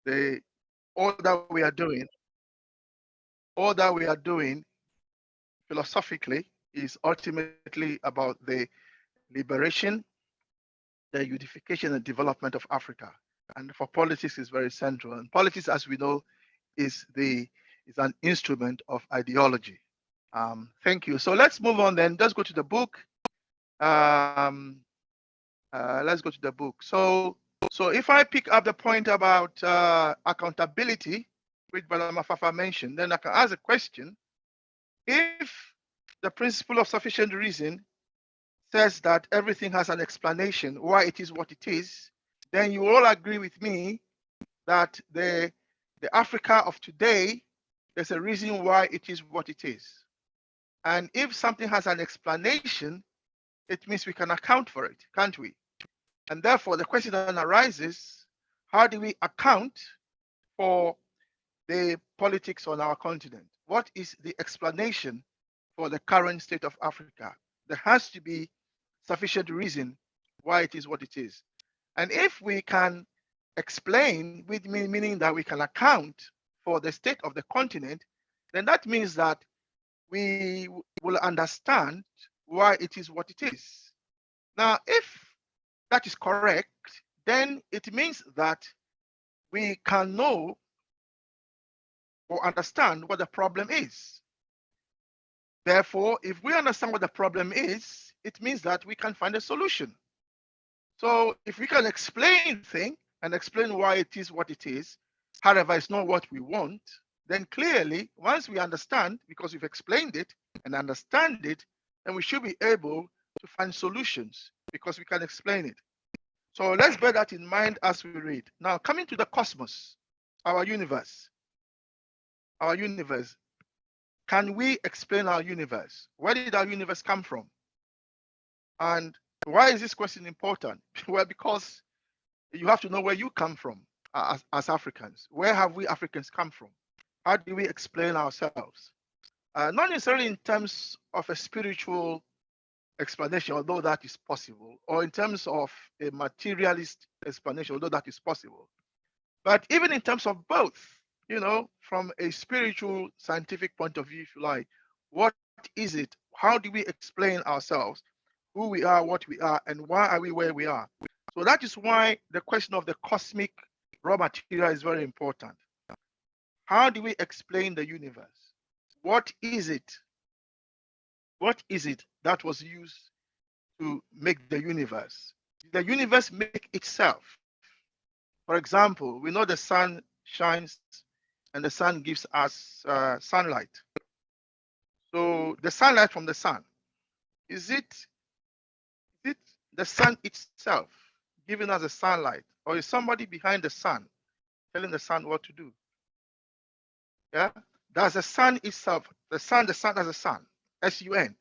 the all that we are doing, all that we are doing philosophically is ultimately about the liberation, the unification and development of Africa. And for politics is very central. And politics, as we know, is an instrument of ideology. Thank you. So let's move on then. Let's go to the book. Um, let's go to the book. So if I pick up the point about accountability, which Brother Mafafa mentioned, then I can ask a question. If the principle of sufficient reason says that everything has an explanation why it is what it is, then you all agree with me that the Africa of today, there's a reason why it is what it is. And if something has an explanation, it means we can account for it, can't we? And therefore, the question then arises, how do we account for the politics on our continent? What is the explanation for the current state of Africa? There has to be sufficient reason why it is what it is. And if we can explain, with meaning that we can account for the state of the continent, then that means that we will understand why it is what it is. Now, if that is correct, then it means that we can know or understand what the problem is. Therefore, if we understand what the problem is, it means that we can find a solution. So if we can explain things and explain why it is what it is, however, it's not what we want, then clearly, once we understand, because we've explained it and understand it, then we should be able to find solutions because we can explain it. So let's bear that in mind as we read. Now, coming to the cosmos, our universe. Our universe. Can we explain our universe? Where did our universe come from? And why is this question important? Well, because you have to know where you come from as Africans. Where have we Africans come from? How do we explain ourselves? Not necessarily in terms of a spiritual explanation, although that is possible, or in terms of a materialist explanation, although that is possible. But even in terms of both, from a spiritual, scientific point of view, if you like, what is it? How do we explain ourselves, who we are, what we are, and why are we where we are? So that is why the question of the cosmic raw material is very important. How do we explain the universe? What is it? What is it that was used to make the universe? Did the universe make itself? For example, we know the sun shines and the sun gives us sunlight. So the sunlight from the sun, is it the sun itself giving us the sunlight, or is somebody behind the sun telling the sun what to do? Yeah, does the sun itself, the sun as a sun, S-U-N,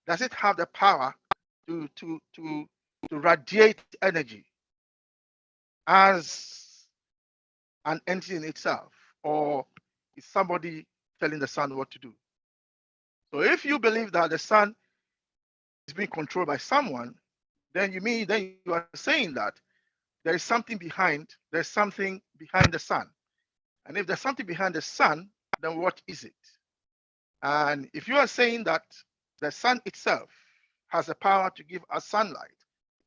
does it have the power to radiate energy as an entity in itself, or is somebody telling the sun what to do? So if you believe that the sun is being controlled by someone, then you are saying that there is something behind the sun. And if there's something behind the sun, then what is it? And if you are saying that the sun itself has the power to give us sunlight,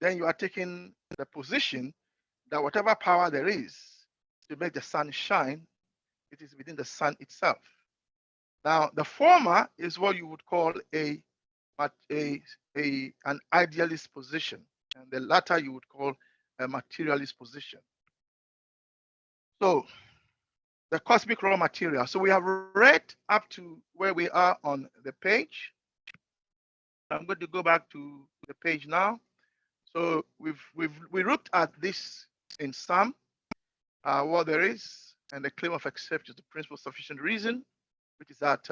then you are taking the position that whatever power there is to make the sun shine, it is within the sun itself. Now, the former is what you would call an idealist position, and the latter you would call a materialist position. So, the cosmic raw material. So we have read up to where we are on the page. I'm going to go back to the page now. So we looked at this in sum, what there is, and the claim of acceptance, the principle of sufficient reason, which is that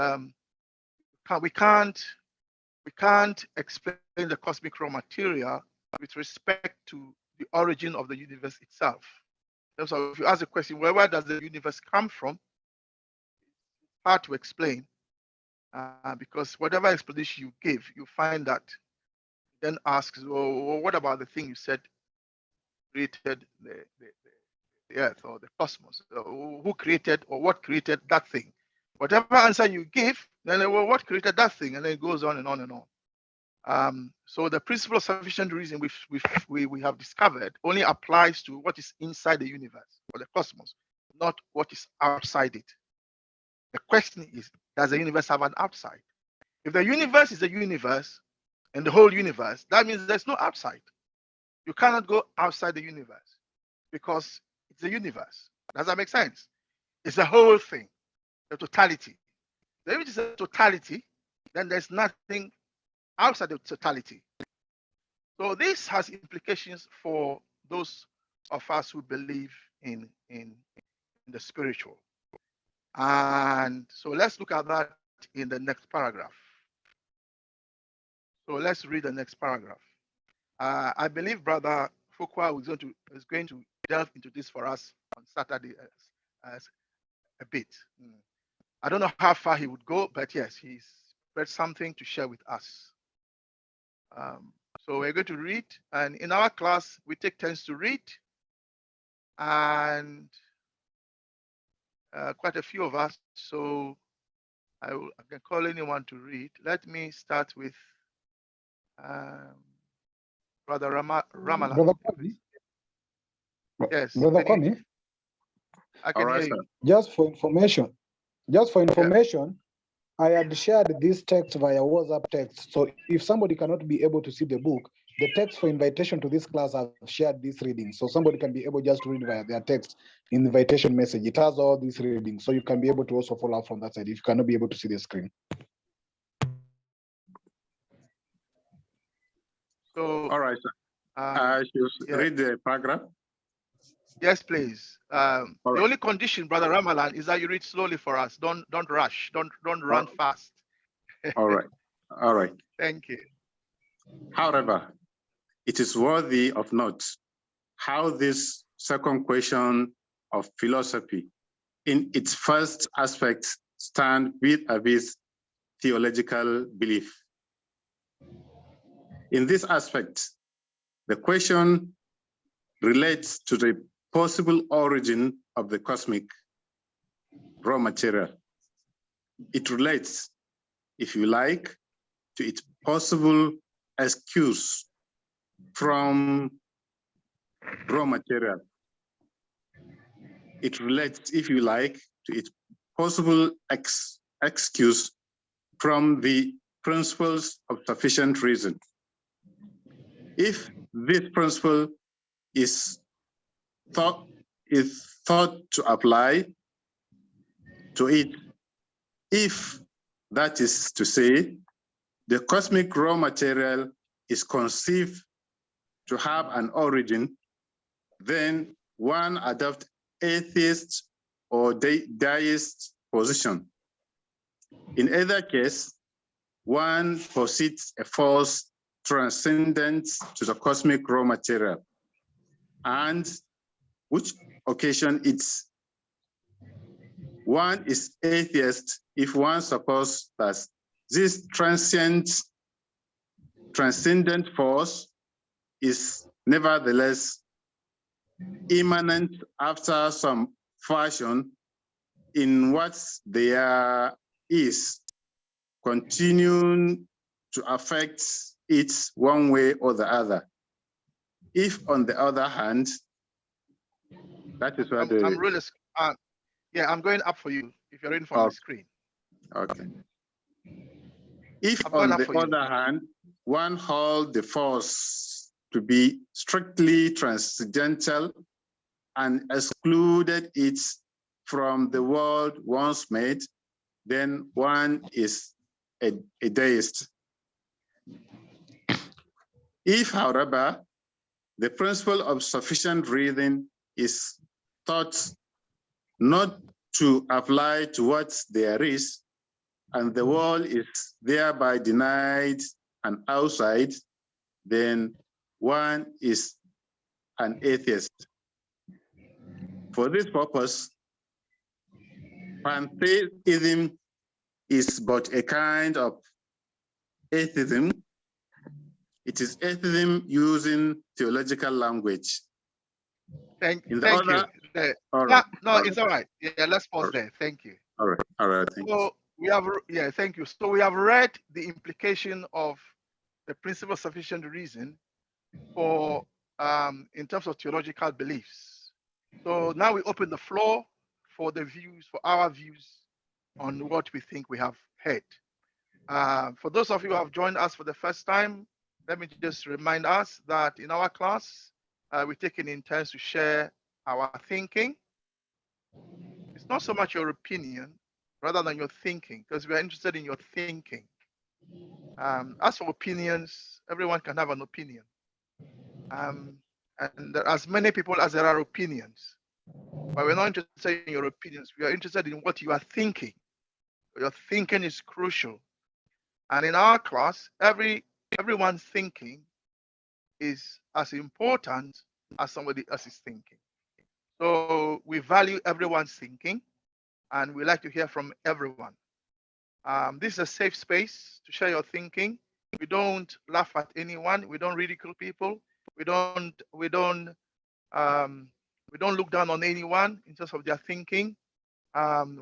we can't explain the cosmic raw material with respect to the origin of the universe itself. So if you ask the question, well, where does the universe come from? It's hard to explain because whatever explanation you give, you find that then asks, well, what about the thing you said created the the earth or the cosmos, who created or what created that thing. Whatever answer you give, then well, what created that thing, and then it goes on and on and on. So the principle of sufficient reason we have discovered only applies to what is inside the universe or the cosmos, not what is outside it. The question is, does the universe have an outside? If the universe is a universe and the whole universe, that means there's no outside. You cannot go outside the universe because it's a universe. Does that make sense? It's the whole thing, the totality. If it is a totality, then there's nothing outside the totality. So this has implications for those of us who believe in the spiritual. And so let's look at that in the next paragraph. So let's read the next paragraph. I believe Brother Fuqua is going to delve into this for us on Saturday as a bit. I don't know how far he would go, but yes, he's read something to share with us. So we're going to read, and in our class, we take turns to read, and quite a few of us, so I can call anyone to read. Let me start with Brother Ramalan. Brother Kwame? Yes. Brother Kwame? I can hear you. Just for information, I had shared this text via WhatsApp text. So if somebody cannot be able to see the book, the text for invitation to this class, I've shared this reading. So somebody can be able just to read via their text in the invitation message. It has all these readings. So you can be able to also follow up from that side if you cannot be able to see the screen. So, all right, sir. I should read the paragraph. Yes, please. The only condition, Brother Ramalan, is that you read slowly for us. Don't rush. Don't run fast. All right. All right. Thank you. However, it is worthy of note how this second question of philosophy in its first aspect stand vis-a-vis theological belief. In this aspect, the question relates to the possible origin of the cosmic raw material. It relates, if you like, to its possible excuse from raw material. It relates, if you like, to its possible excuse from the principles of sufficient reason. If this principle is thought to apply to it, if that is to say, the cosmic raw material is conceived to have an origin, then one adopts atheist or deist position. In either case, one posits a force transcendent to the cosmic raw material, and which occasion it's one is atheist if one supposes that this transcendent force is nevertheless immanent after some fashion in what there is, continuing to affect it one way or the other. If, on the other hand, that is what I'm really, yeah, I'm going up for you if you're reading from the screen. Okay. If, on the other hand, one holds the force to be strictly transcendental and excluded it from the world once made, then one is a deist. If, however, the principle of sufficient reason is thought not to apply to what there is, and the world is thereby denied an outside, then one is an atheist. For this purpose, pantheism is but a kind of atheism. It is atheism using theological language. Thank you. there. All No, right. no, All it's right. all right. Yeah, let's pause All there. Thank you. right. All right. Thank you. So we have, yeah, thank you. So we have read the implication of the principle of sufficient reason for, in terms of theological beliefs. So now we open the floor for the views, for our views on what we think we have heard. For those of you who have joined us for the first time, let me just remind us that in our class, we take it in turns to share our thinking. It's not so much your opinion, rather than your thinking, because we are interested in your thinking. As for opinions, everyone can have an opinion. And there are as many people as there are opinions. But we're not interested in your opinions. We are interested in what you are thinking. Your thinking is crucial. And in our class, everyone's thinking is as important as somebody else's thinking. So we value everyone's thinking, and we like to hear from everyone. This is a safe space to share your thinking. We don't laugh at anyone. We don't ridicule people. We don't look down on anyone in terms of their thinking.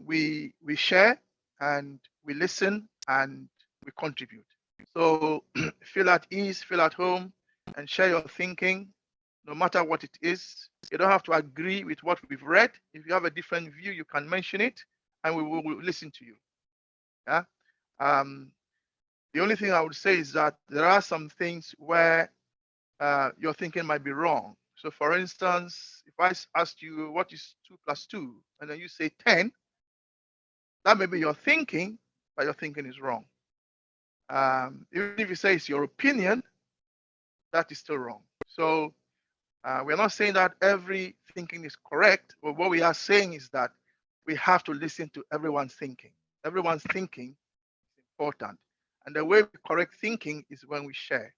We share and we listen and we contribute. So feel at ease, feel at home, and share your thinking, no matter what it is. You don't have to agree with what we've read. If you have a different view, you can mention it, and we will listen to you. Yeah. The only thing I would say is that there are some things where your thinking might be wrong. So, for instance, if I asked you what is 2 plus 2, and then you say 10, that may be your thinking, but your thinking is wrong. Even if you say it's your opinion, that is still wrong. So we're not saying that every thinking is correct, but what we are saying is that we have to listen to everyone's thinking. Everyone's thinking is important. And the way we correct thinking is when we share.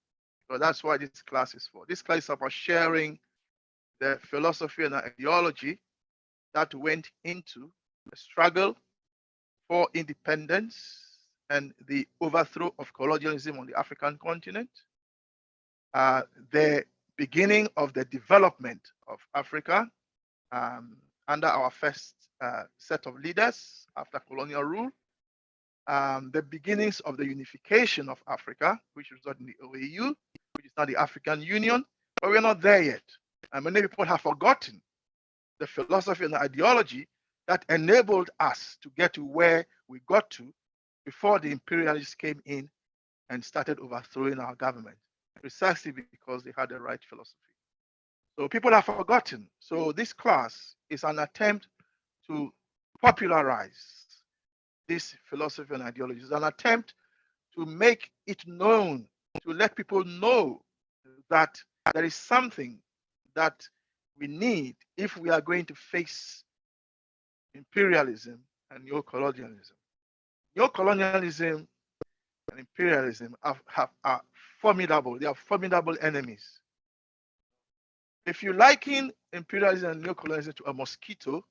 So that's what this class is for. This class is about sharing the philosophy and ideology that went into the struggle for independence and the overthrow of colonialism on the African continent, the beginning of the development of Africa under our first set of leaders after colonial rule, the beginnings of the unification of Africa, which resulted in the OAU, which is now the African Union, but we're not there yet. And many people have forgotten the philosophy and the ideology that enabled us to get to where we got to before the imperialists came in and started overthrowing our government, precisely because they had the right philosophy. So people have forgotten. So this class is an attempt to popularize this philosophy and ideology. It's an attempt to make it known, to let people know that there is something that we need if we are going to face imperialism and neo-colonialism. Neo-colonialism and imperialism are formidable. They are formidable enemies. If you liken imperialism and neo-colonialism to a mosquito,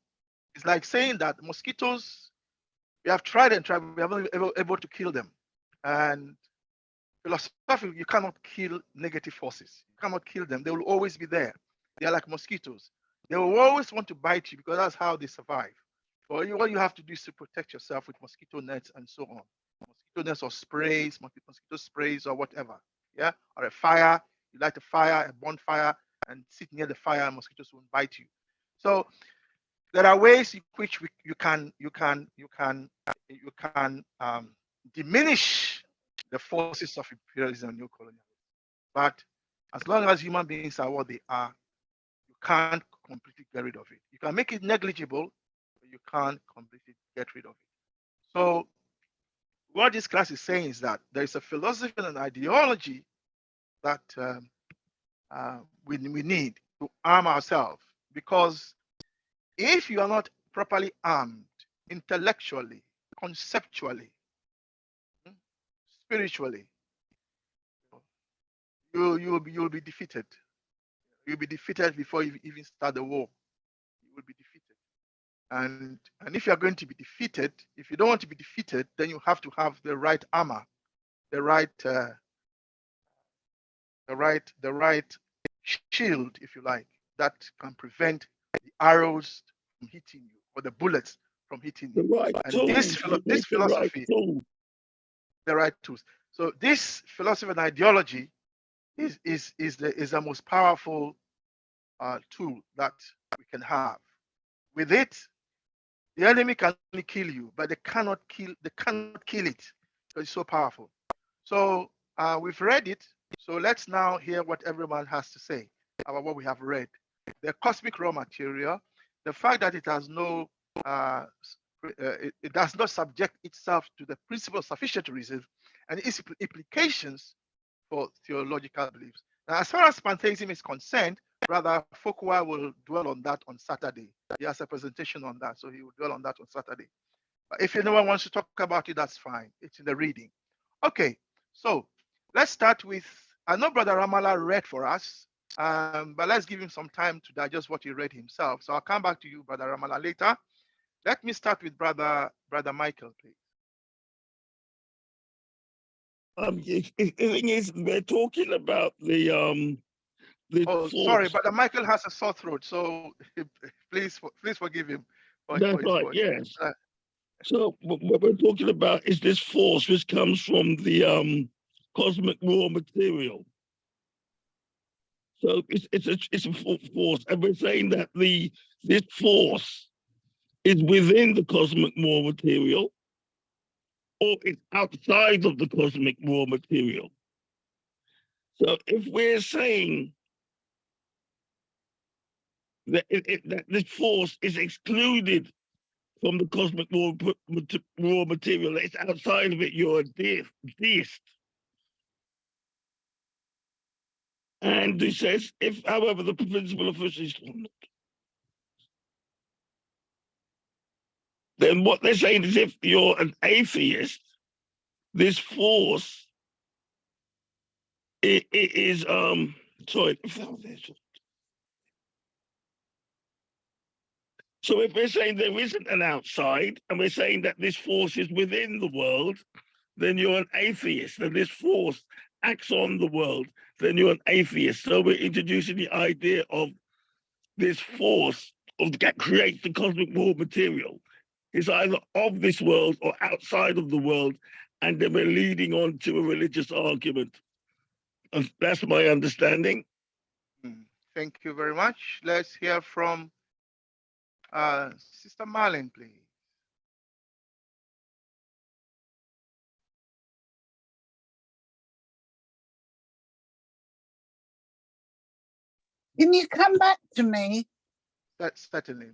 it's like saying that mosquitoes, we have tried and tried, we haven't been able to kill them. And philosophically, you cannot kill negative forces. You cannot kill them. They will always be there. They are like mosquitoes. They will always want to bite you because that's how they survive. But what you have to do is to protect yourself with mosquito nets and so on. Mosquito nets or sprays, mosquito sprays or whatever. Yeah, or a fire. You light a fire, a bonfire, and sit near the fire, and mosquitoes won't bite you. So there are ways in which you can diminish the forces of imperialism and neo-colonialism. But as long as human beings are what they are, you can't completely get rid of it. You can make it negligible, but you can't completely get rid of it. So what this class is saying is that there is a philosophy and an ideology that we need to arm ourselves, because if you are not properly armed intellectually, conceptually, spiritually, you'll be defeated. You'll be defeated before you even start the war. You will be defeated. And if you're going to be defeated, if you don't want to be defeated, then you have to have the right armor, the right shield, if you like, that can prevent the arrows from hitting you or the bullets from hitting The you. right And tools. this You need the right philosophy, tools. the right tools. So this philosophy and ideology is the most powerful tool that we can have. With it, the enemy can only kill you, but they cannot kill it because it's so powerful. So we've read it. So let's now hear what everyone has to say about what we have read. The cosmic raw material, the fact that it has no, it does not subject itself to the principle of sufficient reason and its implications for theological beliefs. Now, as far as pantheism is concerned, Brother Fokua will dwell on that on Saturday. He has a presentation on that, so he will dwell on that on Saturday. But if anyone wants to talk about it, that's fine. It's in the reading. Okay, so let's start with, I know Brother Ramala read for us, but let's give him some time to digest what he read himself. So I'll come back to you, Brother Ramala, later. Let me start with Brother Michael, please. The thing is, they're talking about the Oh, force. sorry, Brother Michael has a sore throat, so please forgive him. That's his right, voice. yes. So what we're talking about is this force which comes from the cosmic raw material. So it's a force, and we're saying that this force is within the cosmic raw material, or it's outside of the cosmic raw material. So if we're saying that, that this force is excluded from the cosmic raw material, it's outside of it, you're a deist. And he says, if, however, the principle of physics, then what they're saying is if you're an atheist, this force it is sorry. So if we're saying there isn't an outside, and we're saying that this force is within the world, then you're an atheist, and this force acts on the world, then you're an atheist. So we're introducing the idea of this force that creates the cosmic raw material. It's either of this world or outside of the world, and then we're leading on to a religious argument. And that's my understanding. Thank you very much. Let's hear from Sister Marlene, please. Can you come back to me? That's certainly,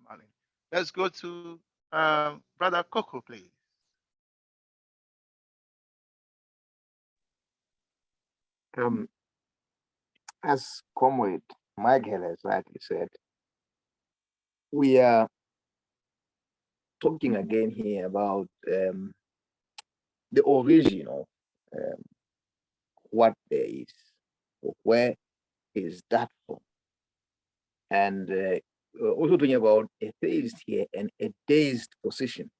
Marlene. Let's go to Brother Coco, please. As Comrade Michael has rightly said, we are talking again here about the original, what there is, where is that from? And also talking about a theist here and a deist position.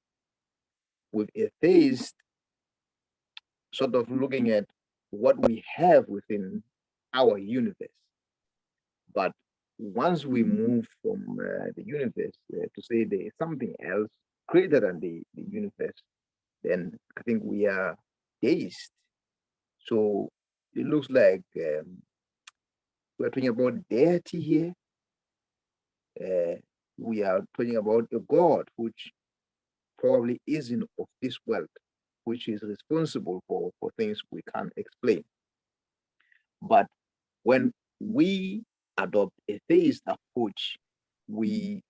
With a theist sort of looking at what we have within our universe. But once we move from the universe to say there is something else greater than the universe, then I think we are deist. So it looks like we're talking about deity here. We are talking about a God which probably isn't of this world, which is responsible for things we can't explain. But when we adopt a theist approach, we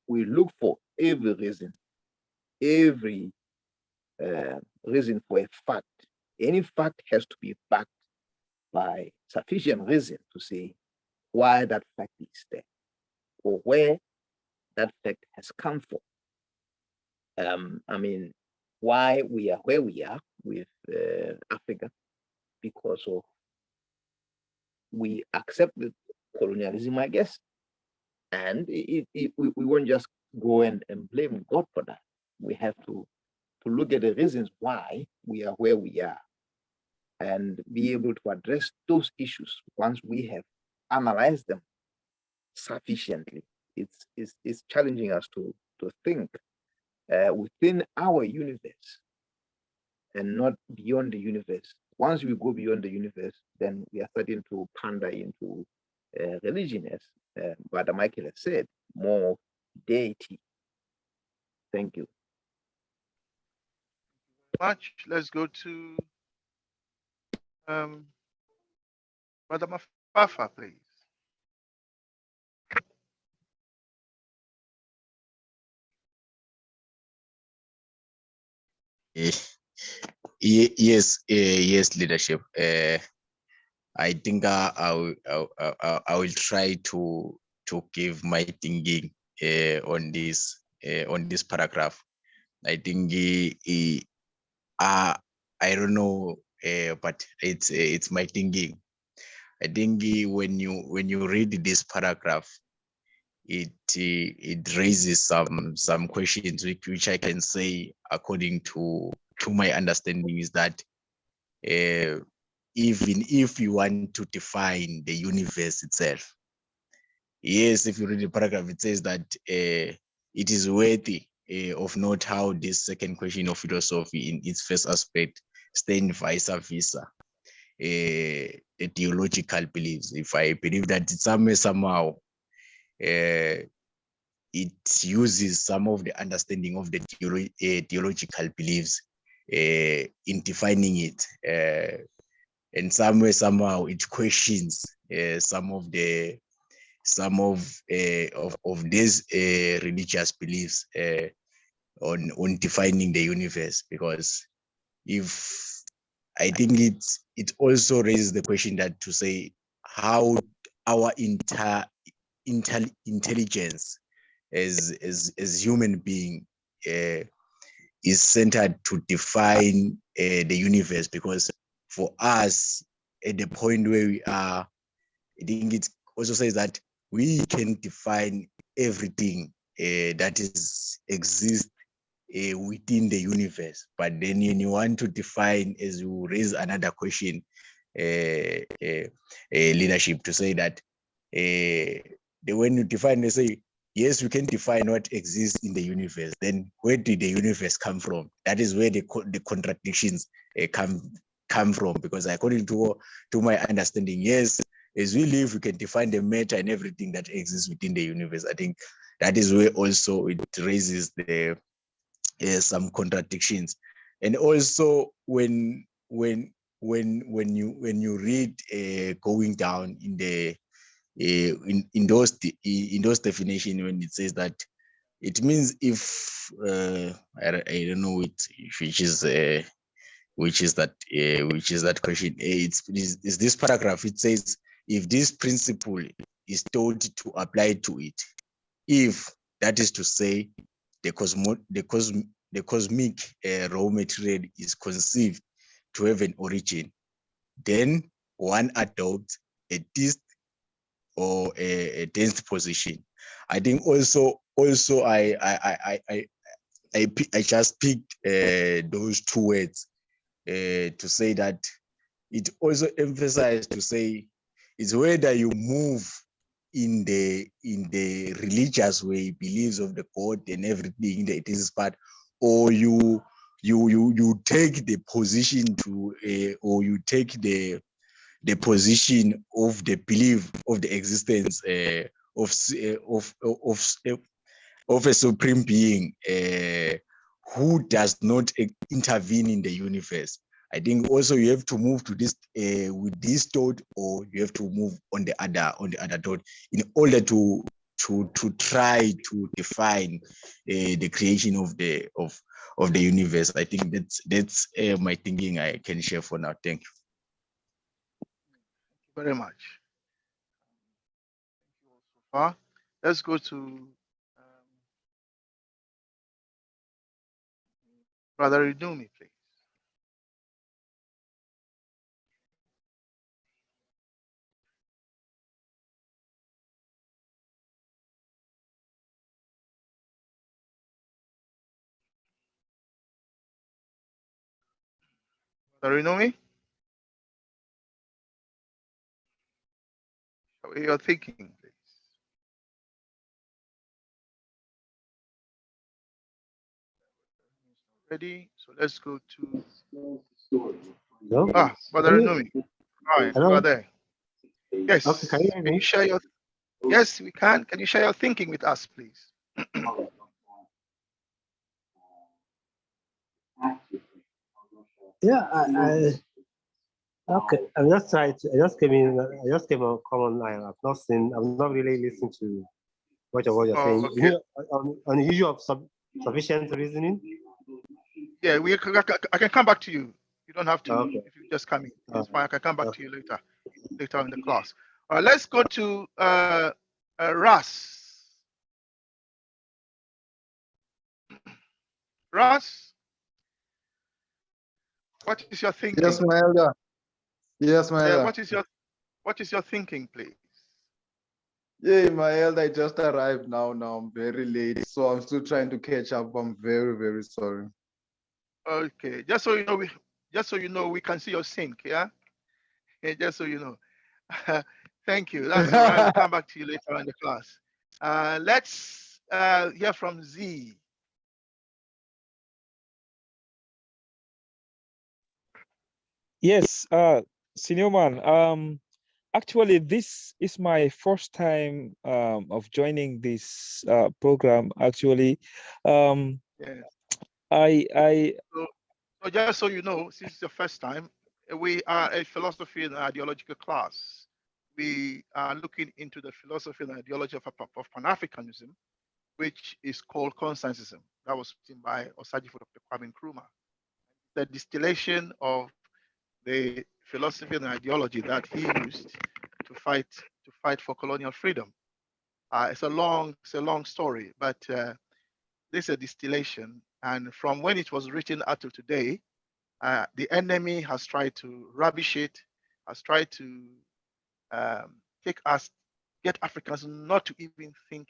look for every reason for a fact. Any fact has to be backed by sufficient reason to say why that fact is there or where that fact has come from. I mean, why we are where we are with Africa, because of we accepted colonialism, I guess, and we won't just go and blame God for that. We have to look at the reasons why we are where we are and be able to address those issues once we have analyzed them sufficiently it's challenging us to think within our universe and not beyond the universe. Once we go beyond the universe, then we are starting to pander into religion, as Brother Michael has said, more deity. Thank you. Much. Let's go to Brother Mafafa, please. Eh, yes, leadership. I think I will try to give my thinking on this paragraph. I think I don't know, but it's my thinking. I think when you read this paragraph, it raises some questions which I can say, according to my understanding, is that even if you want to define the universe itself, yes, if you read the paragraph, it says that it is worthy of note how this second question of philosophy in its first aspect stand vice versa the theological beliefs. If I believe that somehow it uses some of the understanding of the theological beliefs in defining it, and somehow it questions some of these religious beliefs on defining the universe. Because if I think it also raises the question that to say how our intelligence as human being is centered to define the universe. Because for us, at the point where we are, I think it also says that we can define everything that is exists within the universe. But then when you want to define, as you raise another question, leadership, to say that when you define, they say, yes, we can define what exists in the universe. Then where did the universe come from? That is where the contradictions come from. Because according to my understanding, yes, as we live, we can define the matter and everything that exists within the universe. I think that is where also it raises the some contradictions. And also when you read going down in the in those definition, when it says that, it means if I don't know which is that question. It's this paragraph. It says, if this principle is told to apply to it, if that is to say the cosmic raw material is conceived to have an origin, then one adopts a disc or a dense position. I think also I just picked those two words to say that it also emphasized to say it's whether you move in the religious way, beliefs of the God and everything that is part, or you take the position to or you take the position of the belief of the existence of a supreme being who does not intervene in the universe. I think also you have to move to this with this thought, or you have to move on the other thought, in order to try to define the creation of the universe. I think that's my thinking I can share for now. Thank you. Thank you very much. Thank you all so far. Let's go to Brother Idumi, please. Brother Idumi, you're thinking, please. ready. So let's go to Hello? Brother Numi. All right, you Hello? are there. Yes. Okay, can you hear Can you me? share your? Yes, we can. Can you share your thinking with us, please? Yeah, okay. I'm just trying to, I just came in, I just came on common line. I've not really listened to what you're saying. Oh, You okay. mean on the issue of sufficient reasoning? Yeah, I can come back to you. You don't have to. Okay. If you just come in, it's Uh, fine. I can come back to okay. you later in the class. All right, let's go to Russ. Russ, what is your thinking? Yes, my elder. Yes, my Yeah, elder. what is your thinking, please? Yeah, my elder, I just arrived now. Now I'm very late, so I'm still trying to catch up. I'm very, very sorry. Okay, just so you know, we can see your sync. Yeah, just so you know. Thank you. That's all right. We'll come back to you later in the class. Let's hear from Z. Yes, Senior Man. Actually, this is my first time of joining this program. Actually, um, Yes. I So just so you know, since it's the first time, we are a philosophy and ideological class. We are looking into the philosophy and ideology of Pan-Africanism, which is called consensusism. That was written by Osagyefo Dr. Kwame Nkrumah. The distillation of the philosophy and ideology that he used to fight for colonial freedom. It's a long story, but this is a distillation. And from when it was written up to today, the enemy has tried to rubbish it, has tried to get Africans not to even think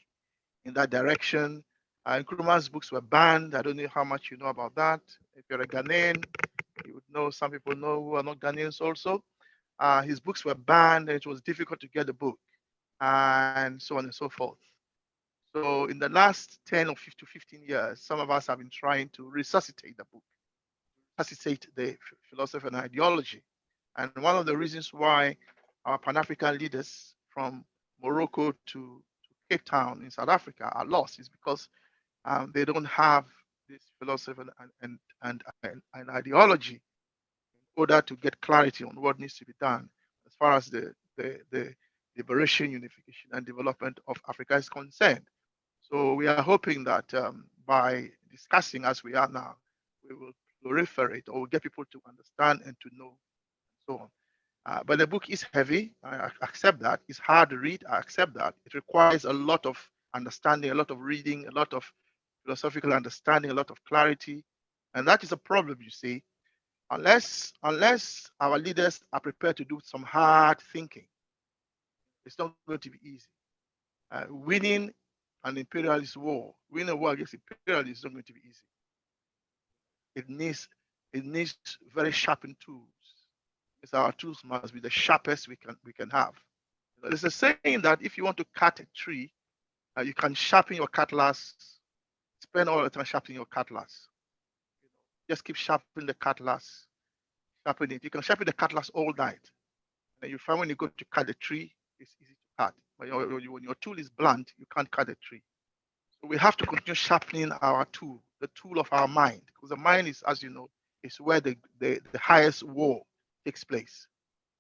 in that direction. Nkrumah's books were banned. I don't know how much you know about that. If you're a Ghanaian, you would know. Some people know who are not Ghanaians also. His books were banned, and it was difficult to get the book, and so on and so forth. So in the last 10 or 15 years, some of us have been trying to resuscitate the book, resuscitate the philosophy and ideology. And one of the reasons why our Pan-African leaders from Morocco to Cape Town in South Africa are lost is because they don't have this philosophy and ideology in order to get clarity on what needs to be done as far as the liberation, unification, and development of Africa is concerned. So we are hoping that by discussing as we are now, we will proliferate or get people to understand and to know, and so on. But the book is heavy. I accept that. It's hard to read. I accept that. It requires a lot of understanding, a lot of reading, a lot of philosophical understanding, a lot of clarity. And that is a problem, you see. Unless our leaders are prepared to do some hard thinking, it's not going to be easy. Winning an imperialist war, winning a war against imperialists is not going to be easy. It needs very sharpened tools. It's our tools must be the sharpest we can have. There's a saying that if you want to cut a tree, you can sharpen your cutlass, spend all the time sharpening your cutlass. Just keep sharpening the cutlass, sharpen it. You can sharpen the cutlass all night. And you find when you go to cut the tree, it's easy to cut. But when your tool is blunt, you can't cut the tree. So we have to continue sharpening our tool, the tool of our mind, because the mind is, as you know, is where the highest war takes place.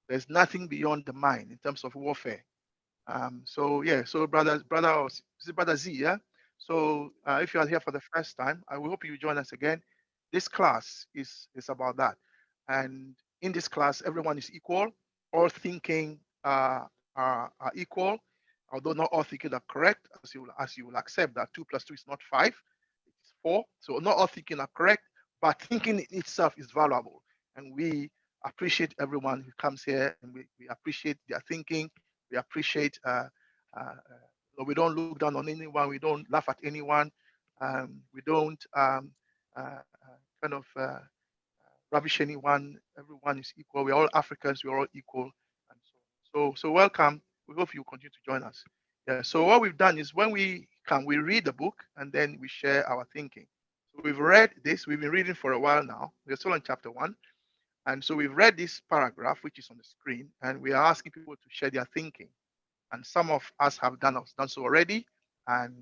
There's nothing beyond the mind in terms of warfare. So yeah, so brother Z, yeah. So if you are here for the first time, I will hope you join us again. This class is about that, and in this class, everyone is equal. All thinking are equal, although not all thinking are correct. As you will accept that 2 + 2 is not 5, it's 4. So not all thinking are correct, but thinking in itself is valuable, and we appreciate everyone who comes here, and we appreciate their thinking. We appreciate. We don't look down on anyone. We don't laugh at anyone. We don't kind of rubbish anyone. Everyone is equal. We're all Africans. We're all equal. And so welcome. We hope you continue to join us. Yeah. So what we've done is when we come, we read the book and then we share our thinking. So we've read this, we've been reading for a while now. We're still on chapter 1. And so we've read this paragraph, which is on the screen, and we are asking people to share their thinking. And some of us have done so already, and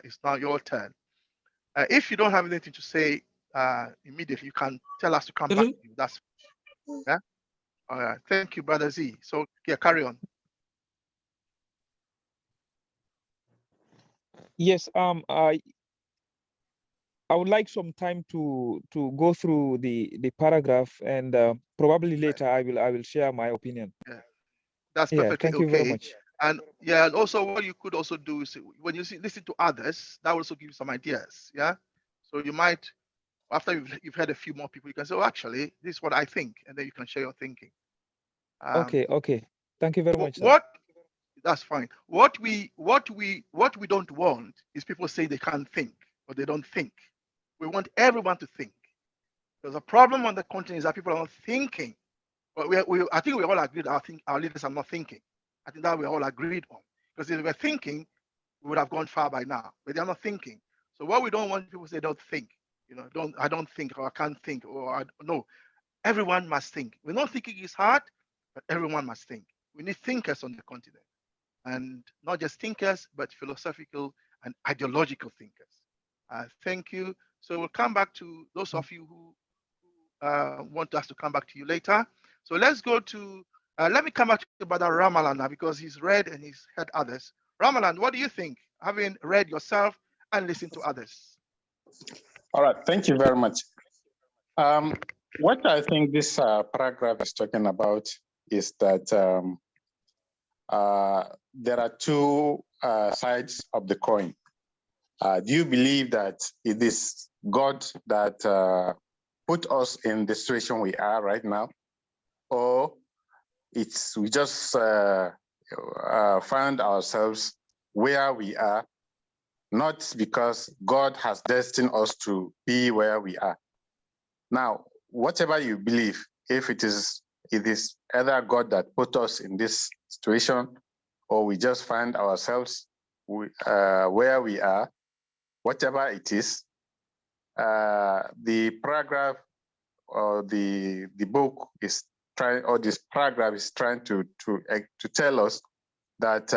it's now your turn. If you don't have anything to say immediately, you can tell us to come back to you. That's yeah. All right. Thank you, Brother Z. So yeah, carry on. Yes, I would like some time to go through the paragraph, and probably later I will share my opinion. Yeah, that's Yeah, perfectly thank you very okay. much. And yeah, and also what you could also do is when you listen to others, that will also give you some ideas. Yeah, so you might, after you've heard a few more people, you can say, "Oh, actually, this is what I think," and then you can share your thinking. Okay, thank you very much, sir. What? That's fine. What we don't want is people say they can't think or they don't think. We want everyone to think. There's a problem on the continent is that people are not thinking. But I think we all agreed. Our leaders are not thinking. I think that we all agreed on. Because if they were thinking, we would have gone far by now. But they are not thinking. So what we don't want people to say, don't think. I don't think, or I can't think, or no. Everyone must think. We're not thinking is hard, but everyone must think. We need thinkers on the continent, and not just thinkers, but philosophical and ideological thinkers. Thank you. So we'll come back to those of you who want us to come back to you later. So let's go to, let me come back to Brother Ramalan now, because he's read and he's heard others. Ramalan, what do you think, having read yourself and listened to others? All right, thank you very much. What I think this paragraph is talking about is that there are two sides of the coin. Do you believe that it is God that put us in the situation we are right now, or we just found ourselves where we are, not because God has destined us to be where we are? Now, whatever you believe, if it is either God that put us in this situation, or we just find ourselves where we are, whatever it is, the paragraph or the book is trying, or this paragraph is trying to tell us that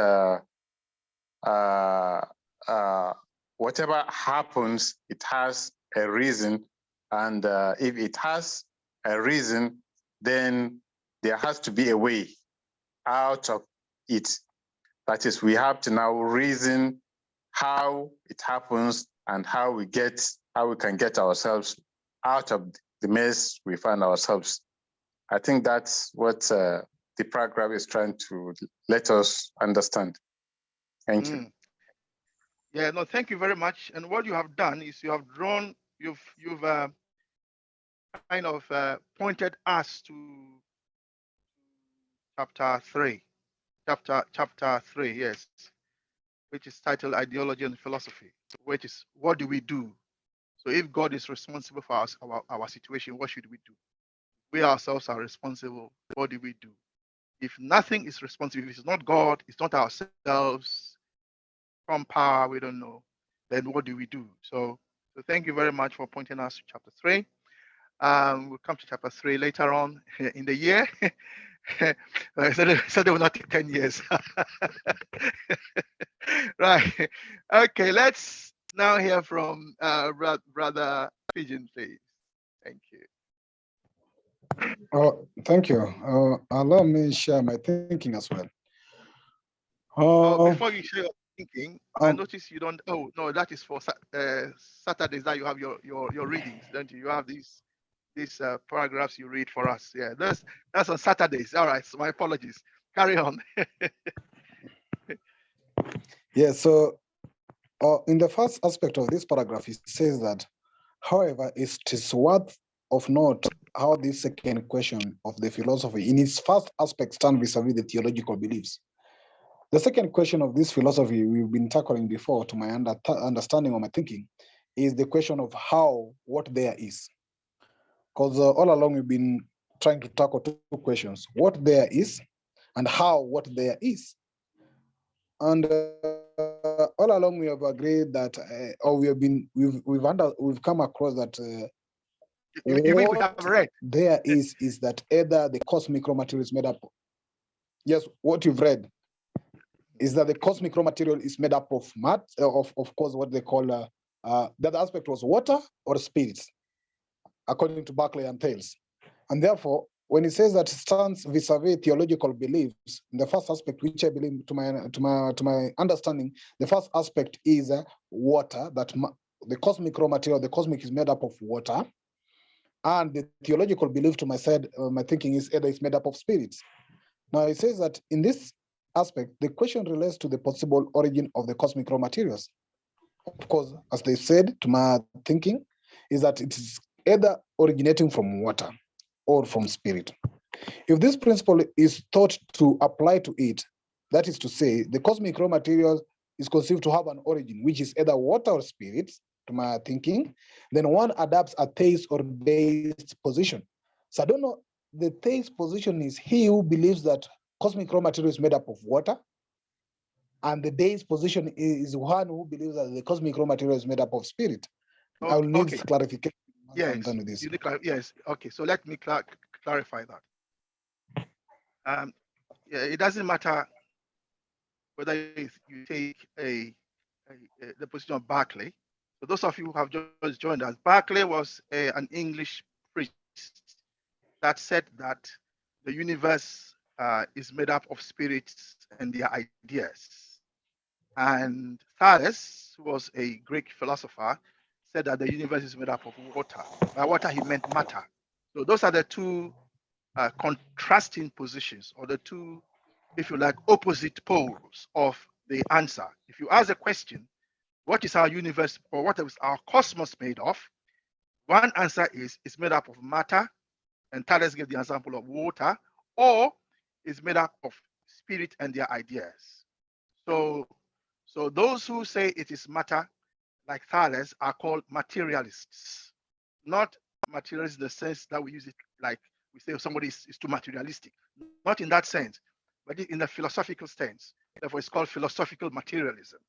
whatever happens, it has a reason, and if it has a reason, then there has to be a way out of it. That is, we have to now reason how it happens and how we can get ourselves out of the mess we find ourselves. I think that's what the paragraph is trying to let us understand. Thank you. Yeah, no, thank you very much. And what you have done is you have drawn, you've kind of pointed us to chapter 3, yes, which is titled Ideology and Philosophy, which is what do we do? So if God is responsible for our situation, what should we do? We ourselves are responsible. What do we do? If nothing is responsible, if it's not God, it's not ourselves, from power, we don't know, then what do we do? So thank you very much for pointing us to chapter 3. We'll come to chapter 3 later on in the year. So they will not take 10 years. Right. Okay, let's now hear from Brother Pigeon, please. Thank you. Thank you. Allow me share my thinking as well. Before you share your thinking, I notice you don't. Oh no, that is for Saturdays that you have your readings, don't you? You have these paragraphs you read for us. Yeah, that's on Saturdays. All right. So my apologies. Carry on. Yeah. So in the first aspect of this paragraph, it says that, however, it is worth of note how this second question of the philosophy in its first aspect stands vis-a-vis the theological beliefs. The second question of this philosophy we've been tackling before, to my understanding or my thinking, is the question of what there is. Because all along we've been trying to tackle two questions: what there is, and what there is. And all along we have agreed that, or we've come across that You mean we what have read? there is that either the cosmic raw material is made up. Yes, what you've read is that the cosmic raw material is made up of of course, what they call the other aspect was water or spirits, according to Barclay and Thales. And therefore, when it says that it stands vis-a-vis theological beliefs, the first aspect, which I believe to my understanding, the first aspect is water, that the cosmic raw material, the cosmic is made up of water. And the theological belief to my side, my thinking is either it's made up of spirits. Now it says that in this aspect, the question relates to the possible origin of the cosmic raw materials. Of course, as they said, to my thinking, is that it is either originating from water or from spirit. If this principle is thought to apply to it, that is to say, the cosmic raw material is conceived to have an origin, which is either water or spirit, to my thinking, then one adapts a theist or deist position. So I don't know, the theist position is he who believes that cosmic raw material is made up of water, and the deist position is one who believes that the cosmic raw material is made up of spirit. I will need Okay. clarification. Yes. I'm done with this. Yes. Okay. So let me clarify that. Yeah, it doesn't matter whether you take the position of Barclay. So those of you who have just joined us, Barclay was an English priest that said that the universe is made up of spirits and their ideas. And Thales, who was a Greek philosopher, said that the universe is made up of water. By water, he meant matter. So those are the two contrasting positions, or the two, if you like, opposite poles of the answer. If you ask a question, what is our universe or what is our cosmos made of? One answer is it's made up of matter, and Thales gave the example of water, or it's made up of spirit and their ideas. So those who say it is matter, like Thales, are called materialists, not materialists in the sense that we use it like we say somebody is too materialistic. Not in that sense, but in the philosophical sense. Therefore, it's called philosophical materialism.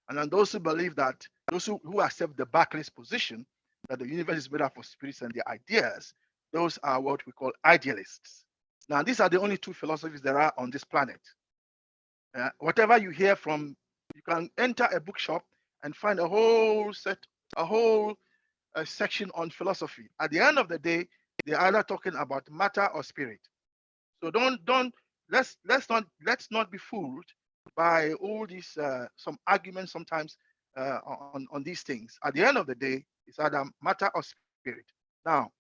And then those who believe that, those who accept the Barclay's position, that the universe is made up of spirits and their ideas, those are what we call idealists. Now, these are the only two philosophies there are on this planet. Whatever you hear from, you can enter a bookshop and find a whole section on philosophy. At the end of the day, they're either talking about matter or spirit. So let's not be fooled by all these some arguments sometimes on these things. At the end of the day, it's either matter or spirit. Now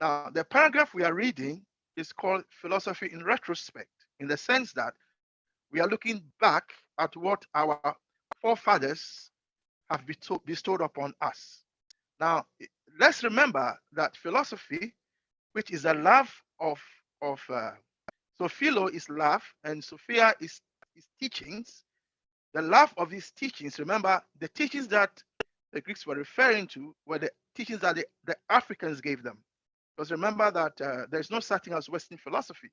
the paragraph we are reading is called philosophy in retrospect, in the sense that we are looking back at what our forefathers have bestowed upon us. Now, let's remember that philosophy, which is a love of so philo is love and Sophia is teachings. The love of these teachings, remember, the teachings that the Greeks were referring to were the teachings that the Africans gave them. Because remember that there's no such thing as Western philosophy.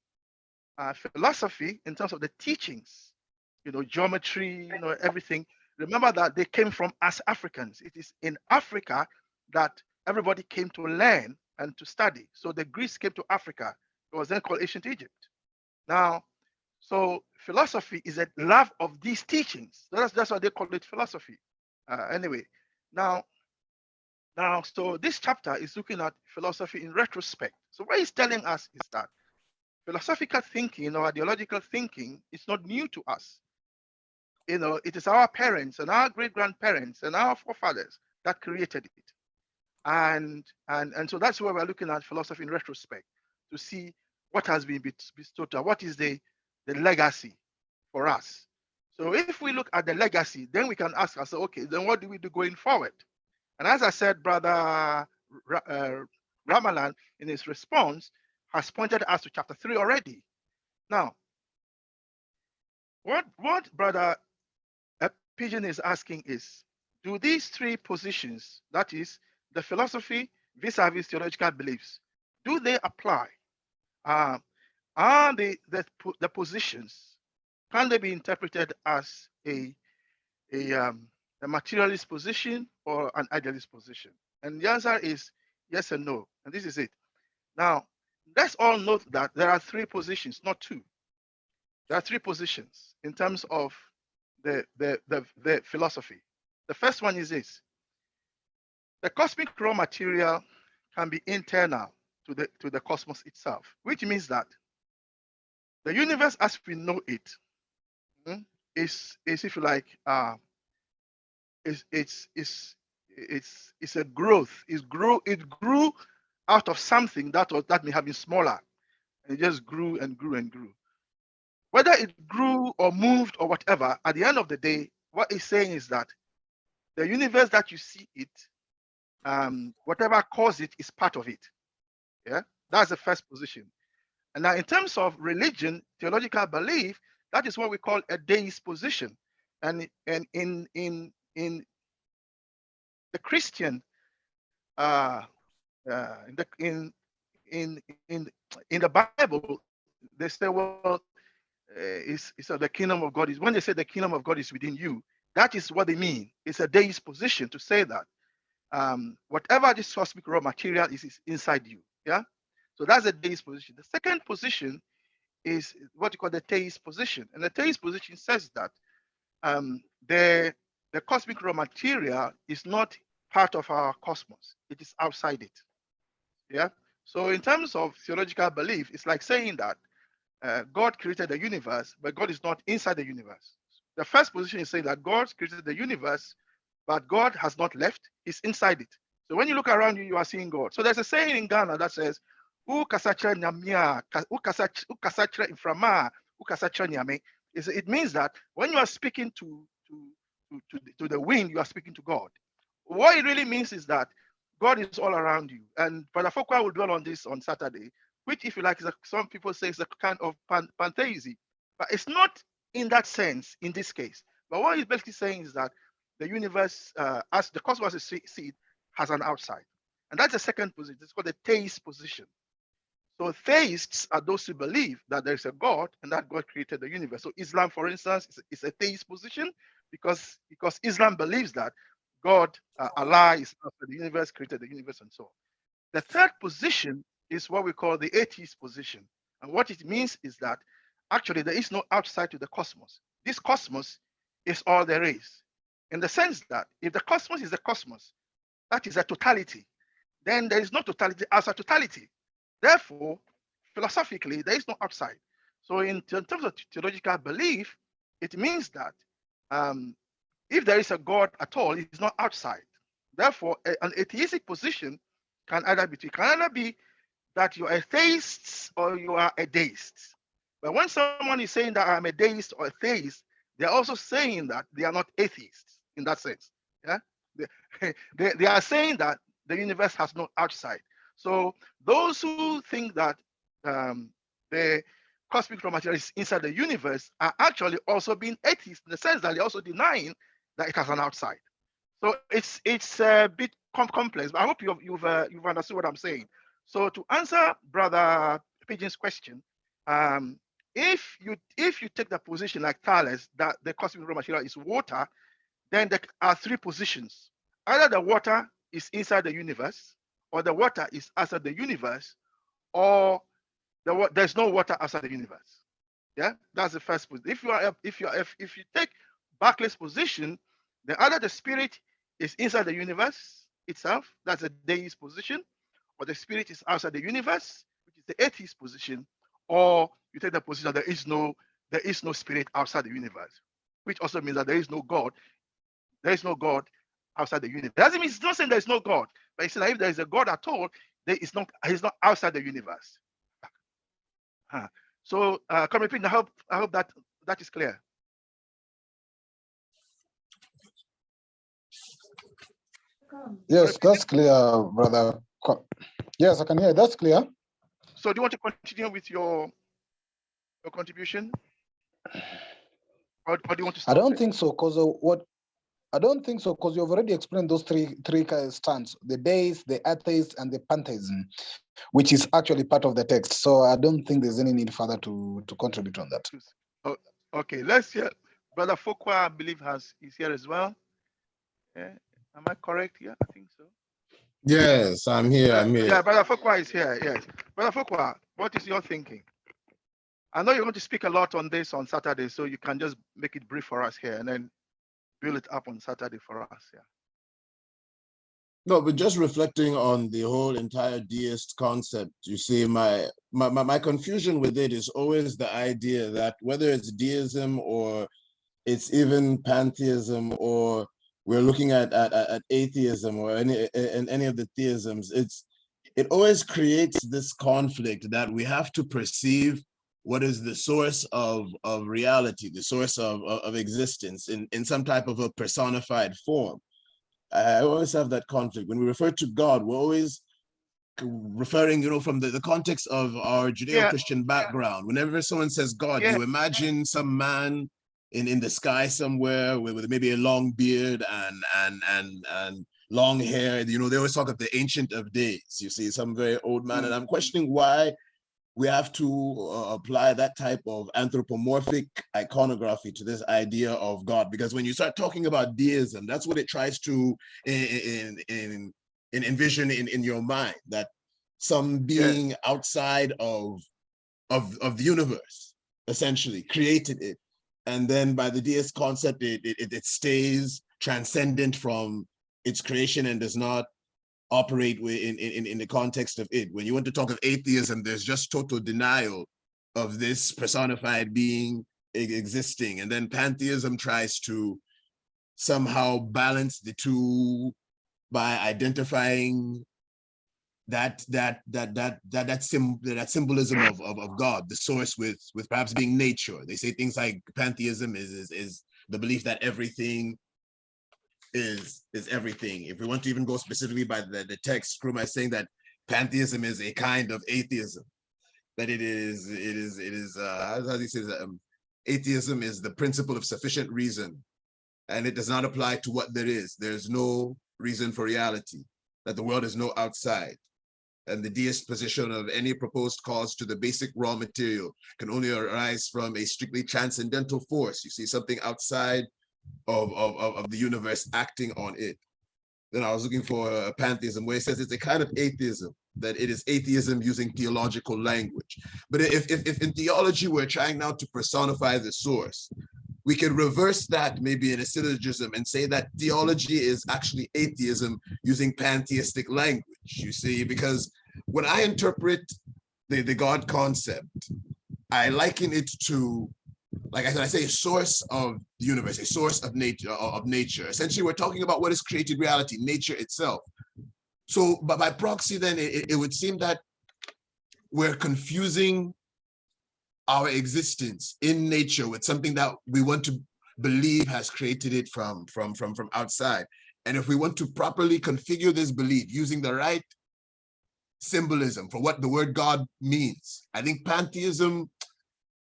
Philosophy, in terms of the teachings, geometry, everything, remember that they came from us Africans. It is in Africa that everybody came to learn and to study. So the Greeks came to Africa. It was then called ancient Egypt. Now, so philosophy is a love of these teachings. That's why they call it philosophy. Anyway, now, so this chapter is looking at philosophy in retrospect. So what he's telling us is that philosophical thinking or ideological thinking is not new to us. It is our parents and our great-grandparents and our forefathers that created it. And so that's why we're looking at philosophy in retrospect, to see what has been bestowed, what is the legacy for us. So if we look at the legacy, then we can ask ourselves, okay, then what do we do going forward? And as I said, Brother Ramalan, in his response, has pointed us to chapter 3 already. Now, what Brother Pigeon is asking is, do these three positions, that is, the philosophy vis-a-vis theological beliefs, do they apply? Are the positions, can they be interpreted as a a materialist position or an idealist position? And the answer is yes and no. And this is it. Now, let's all note that there are three positions, not two. There are three positions in terms of the philosophy. The first one is this: the cosmic raw material can be internal to the cosmos itself, which means that the universe as we know it is if you like, it's a growth. It grew out of something that may have been smaller, and it just grew and grew and grew. Whether it grew or moved or whatever, at the end of the day, what it's saying is that the universe that you see it, whatever caused it is part of it. Yeah, that's the first position. And now in terms of religion, theological belief, that is what we call a deist position. And in the Christian, in the Bible, they say, well, it's the kingdom of God is, when they say the kingdom of God is within you, that is what they mean. It's a deist position to say that whatever this cosmic raw material is inside you. Yeah. So that's a deist position. The second position is what you call the theist position. And the theist position says that the cosmic raw material is not part of our cosmos. It is outside it. Yeah. So in terms of theological belief, it's like saying that God created the universe, but God is not inside the universe. The first position is saying that God created the universe, but God has not left. He's inside it. So when you look around you, you are seeing God. So there's a saying in Ghana that says, "U kasachre nyamia, u kasachre inframa, u kasachre nyame." It means that when you are speaking to the wind, you are speaking to God. What it really means is that God is all around you. And Brother Fokwa will dwell on this on Saturday, which, if you like, is some people say is a kind of pantheism. But it's not in that sense in this case. But what he's basically saying is that the universe, as the cosmos is see it, has an outside. And that's the second position. It's called the theist position. So theists are those who believe that there is a God and that God created the universe. So Islam, for instance, is a theist position because Islam believes that God, Allah is after the universe, created the universe, and so on. The third position is what we call the atheist position. And what it means is that actually there is no outside to the cosmos. This cosmos is all there is. In the sense that if the cosmos is the cosmos, that is a totality, then there is no totality outside totality. Therefore, philosophically, there is no outside. So in terms of theological belief, it means that if there is a God at all, it's not outside. Therefore, an atheistic position can either be that you are a theist or you are a deist. But when someone is saying that I'm a deist or a theist, they're also saying that they are not atheists in that sense. Yeah, they are saying that the universe has no outside. So those who think that the cosmic raw material is inside the universe are actually also being atheists in the sense that they're also denying that it has an outside. So it's a bit complex, but I hope you've understood what I'm saying. So to answer Brother Pigeon's question, if you take the position like Thales that the cosmic raw material is water, then there are three positions. Either the water is inside the universe, or the water is outside the universe, or there's no water outside the universe. Yeah, that's the first position. If you take Berkeley's position, then either the spirit is inside the universe itself, that's a deist position, or the spirit is outside the universe, which is the atheist position, or you take the position that there is no spirit outside the universe, which also means that there is no God. There is no God outside the universe. Doesn't mean it's not saying there is no God, but it's saying if there is a God at all, he's not outside the universe. So, Comrade Ping, I hope that is clear. Yes, that's clear, brother. Yes, I can hear. That's clear. So, do you want to continue with your contribution, or do you want to stop? I don't think so, because I don't think so, because you've already explained those three stands: the deist, the atheist, and the pantheism, which is actually part of the text. So I don't think there's any need further to contribute on that. Oh, okay, let's hear Brother Fokwa, I believe, is here as well. Yeah. Am I correct? Yeah, I think so. Yes, I'm here. I'm here. Yeah, Brother Fokwa is here. Yes. Brother Fokwa, what is your thinking? I know you're going to speak a lot on this on Saturday, so you can just make it brief for us here and then build it up on Saturday for us. Yeah. No, but just reflecting on the whole entire deist concept, you see, my confusion with it is always the idea that whether it's deism or it's even pantheism, or we're looking at atheism or any of the theisms, it always creates this conflict that we have to perceive what is the source of reality, the source of existence in some type of a personified form. I always have that conflict. When we refer to God, we're always referring, from the context of our Judeo-Christian background. Whenever someone says God, you imagine some man in the sky somewhere with maybe a long beard and long hair. They always talk of the Ancient of Days. You see, some very old man. And I'm questioning why we have to apply that type of anthropomorphic iconography to this idea of God, because when you start talking about deism, that's what it tries to envision in your mind, that some being outside of the universe essentially created it, and then by the deist concept, it stays transcendent from its creation and does not operate in the context of it. When you want to talk of atheism, there's just total denial of this personified being existing. And then pantheism tries to somehow balance the two by identifying that symbolism of God, the source, with perhaps being nature. They say things like pantheism is the belief that everything is everything. If we want to even go specifically by the text, Nkrumah is saying that pantheism is a kind of atheism, that it is how do you say that? Atheism is the principle of sufficient reason, and it does not apply to what there is. There's no reason for reality, that the world is no outside. And the deist position of any proposed cause to the basic raw material can only arise from a strictly transcendental force. You see, something outside of the universe acting on it. Then I was looking for a pantheism where it says it's a kind of atheism, that it is atheism using theological language. But if in theology we're trying now to personify the source, we can reverse that maybe in a syllogism and say that theology is actually atheism using pantheistic language, you see, because when I interpret the God concept, I liken it to, like I say, a source of the universe, a source of nature. Essentially, we're talking about what is created reality, nature itself. So, but by proxy, then it would seem that we're confusing our existence in nature with something that we want to believe has created it from outside. And if we want to properly configure this belief using the right symbolism for what the word God means, I think pantheism,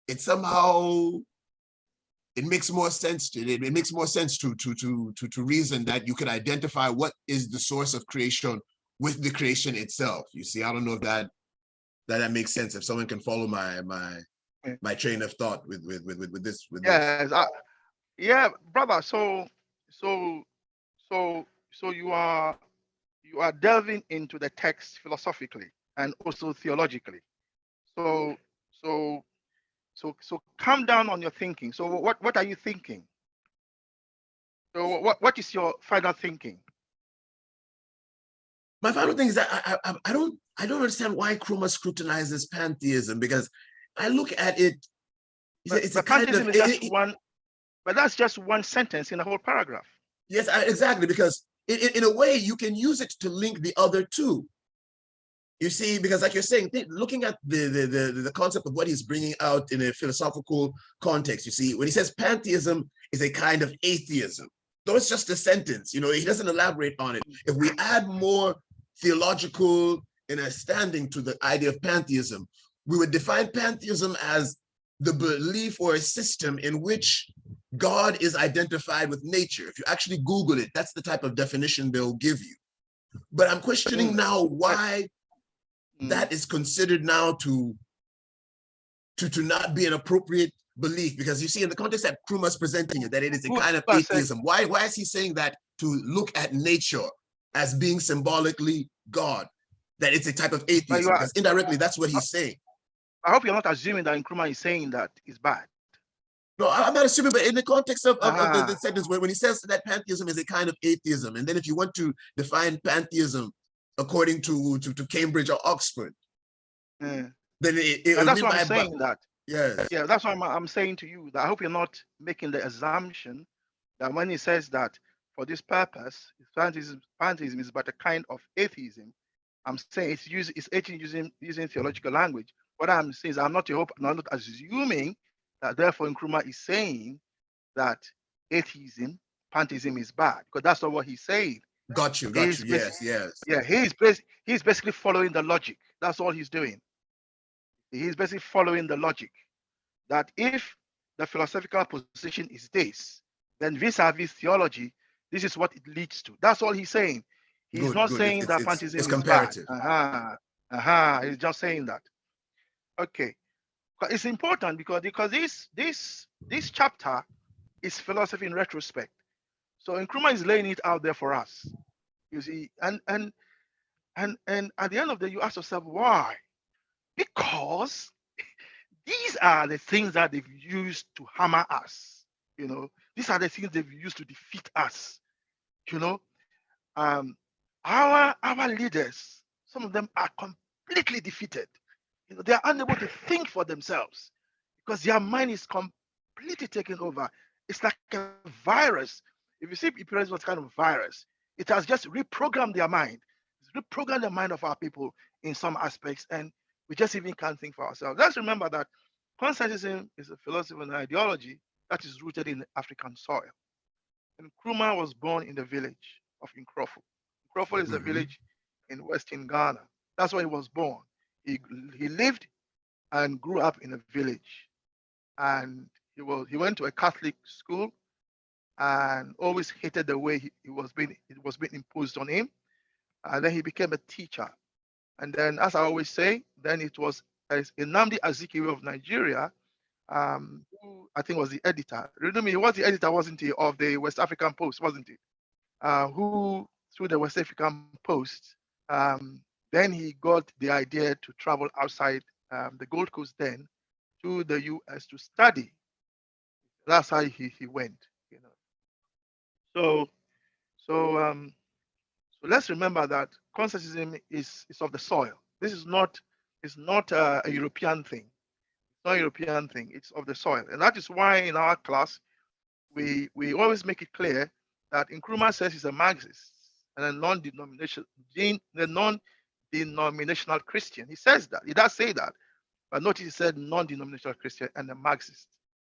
it somehow, it makes more sense to it. It makes more sense to reason that you could identify what is the source of creation with the creation itself. You see, I don't know if that makes sense. If someone can follow my train of thought with this. Yes, yeah, brother. So you are delving into the text philosophically and also theologically. So calm down on your thinking. So what are you thinking? So what is your final thinking? My final thing is that I don't understand why Nkrumah scrutinizes pantheism, because I look at it. It's a kind of one, but that's just one sentence in a whole paragraph. Yes, exactly, because in a way you can use it to link the other two. You see, because like you're saying, looking at the concept of what he's bringing out in a philosophical context, you see, when he says pantheism is a kind of atheism, though it's just a sentence, he doesn't elaborate on it. If we add more theological understanding to the idea of pantheism, we would define pantheism as the belief or a system in which God is identified with nature. If you actually Google it, that's the type of definition they'll give you. But I'm questioning now why that is considered now to not be an appropriate belief? Because you see, in the context that Nkrumah is presenting it, that it is a Who kind of are saying- atheism. Why is he saying that to look at nature as being symbolically God? That it's a type of atheism, are- because indirectly that's what he's saying. I hope you're not assuming that Nkrumah is saying that it's bad. No, I'm not assuming, but in the context of the Ah. sentence, when he says that pantheism is a kind of atheism, and then if you want to define pantheism according to Cambridge or Oxford, Yeah. then it Yeah, would that's mean what I'm by- saying. That yes. yeah, that's why I'm saying to you that I hope you're not making the assumption that when he says that for this purpose, pantheism is but a kind of atheism. I'm saying it's using theological language. What I'm saying is I'm not assuming that therefore Nkrumah is saying that atheism, pantheism is bad, because that's not what he's saying. Got you. He's Yes, yes. Yeah, he's basically following the logic. That's all he's doing. He's basically following the logic that if the philosophical position is this, then vis-a-vis theology, this is what it leads to. That's all he's saying. He's Good, not good. saying that It's pantheism is comparative. bad. He's just saying that. Okay. But it's important because this chapter is philosophy in retrospect. So Nkrumah is laying it out there for us. You see, and at the end of the day, you ask yourself why? Because these are the things that they've used to hammer us. You know, these are the things they've used to defeat us. You know, our leaders, some of them are completely defeated. You know, they are unable to think for themselves because their mind is completely taken over. It's like a virus. If you see Epidemics was kind of virus, it has just reprogrammed their mind. It's reprogrammed the mind of our people in some aspects, and we just even can't think for ourselves. Let's remember that Constantism is a philosophy and ideology that is rooted in African soil. And Nkrumah was born in the village of Nkrofo. Nkrofo is a village in Western Ghana. That's where he was born. He lived and grew up in a village, and he went to a Catholic school and always hated the way it was being imposed on him. And then he became a teacher. And then, as I always say, then it was Nnamdi Azikiwe of Nigeria, who I think was the editor. Remember, he was the editor, wasn't he, of the West African Post, wasn't he? Who, through the West African Post, then he got the idea to travel outside the Gold Coast then to the US to study. That's how he went, you know. So let's remember that Constantism is of the soil. This is not a European thing. It's not a European thing. It's of the soil, and that is why in our class we always make it clear that Nkrumah says he's a Marxist and a non-denominational Christian. He says that. He does say that, but notice he said non-denominational Christian and a Marxist.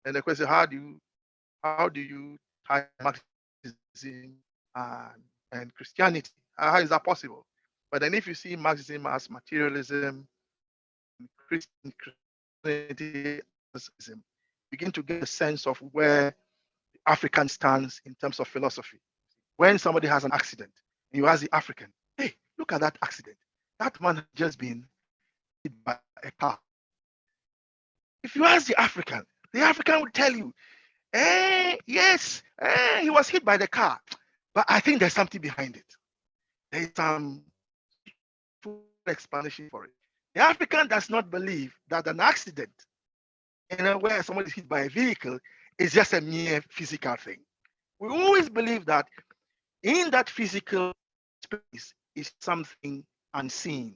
And the question: how do you tie Marxism and Christianity? How is that possible? But then if you see Marxism as materialism, Christianity as Islam, begin to get a sense of where the African stands in terms of philosophy. When somebody has an accident, and you ask the African, hey, look at that accident. That man has just been hit by a car. If you ask the African will tell you, yes, he was hit by the car, but I think there's something behind it. There is some full explanation for it. The African does not believe that an accident, where somebody is hit by a vehicle, is just a mere physical thing. We always believe that in that physical space is something unseen,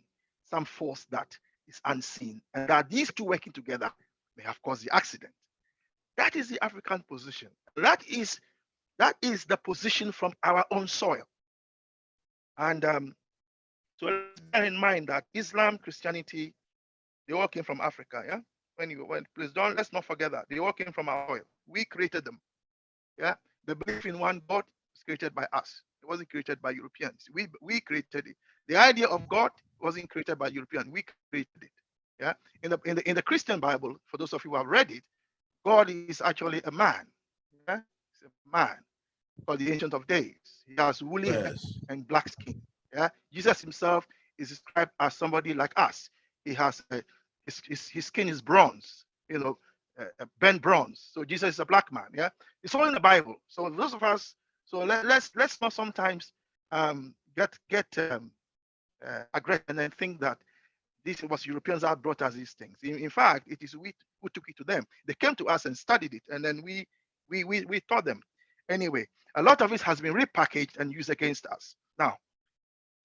some force that is unseen, and that these two working together may have caused the accident. That is the African position. That is the position from our own soil. And so let's bear in mind that Islam, Christianity, they all came from Africa. Yeah. Let's not forget that they all came from our soil. We created them. Yeah. The belief in one God was created by us. It wasn't created by Europeans. We created it. The idea of God wasn't created by Europeans. We created it. Yeah. In the Christian Bible, for those of you who have read it, God is actually a man. Yeah. He's a man called the Ancient of Days. He has woolly hair and black skin. Yeah. Jesus himself is described as somebody like us. He has his skin is bronze. You know, burn bronze. So Jesus is a black man. Yeah, it's all in the Bible. So those of us, so let's not sometimes get aggressive and then think that this was Europeans that brought us these things. In fact, it is we who took it to them. They came to us and studied it, and then we taught them. Anyway, a lot of it has been repackaged and used against us. Now, I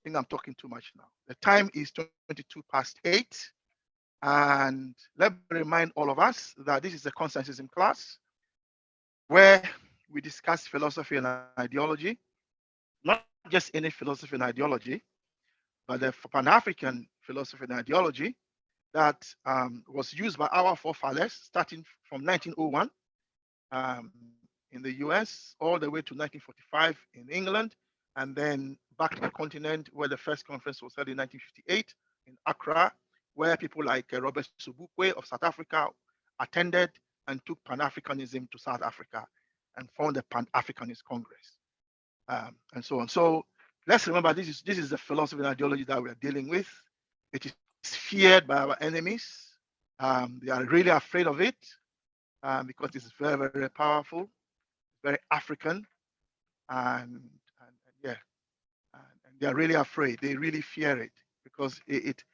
think I'm talking too much now. The time is 8:22, and let me remind all of us that this is a consensusism class where we discuss philosophy and ideology, not just any philosophy and ideology, but the Pan-African philosophy and ideology that was used by our forefathers starting from 1901 in the US all the way to 1945 in England, and then back to the continent where the first conference was held in 1958 in Accra, where people like Robert Sobukwe of South Africa attended and took Pan-Africanism to South Africa and formed the Pan-Africanist Congress, and so on. So let's remember this is the philosophy and ideology that we are dealing with. It is feared by our enemies. They are really afraid of it because it's very, very powerful, very African, and yeah, and they are really afraid. They really fear it because it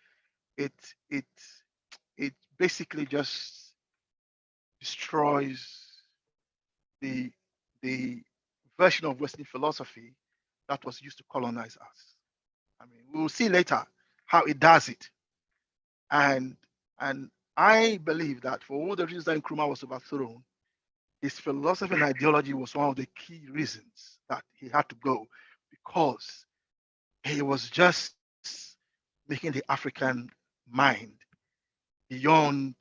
basically just destroys the version of Western philosophy that was used to colonize us. I mean, we will see later how it does it. And I believe that for all the reasons that Nkrumah was overthrown, his philosophy and ideology was one of the key reasons that he had to go, because he was just making the African mind beyond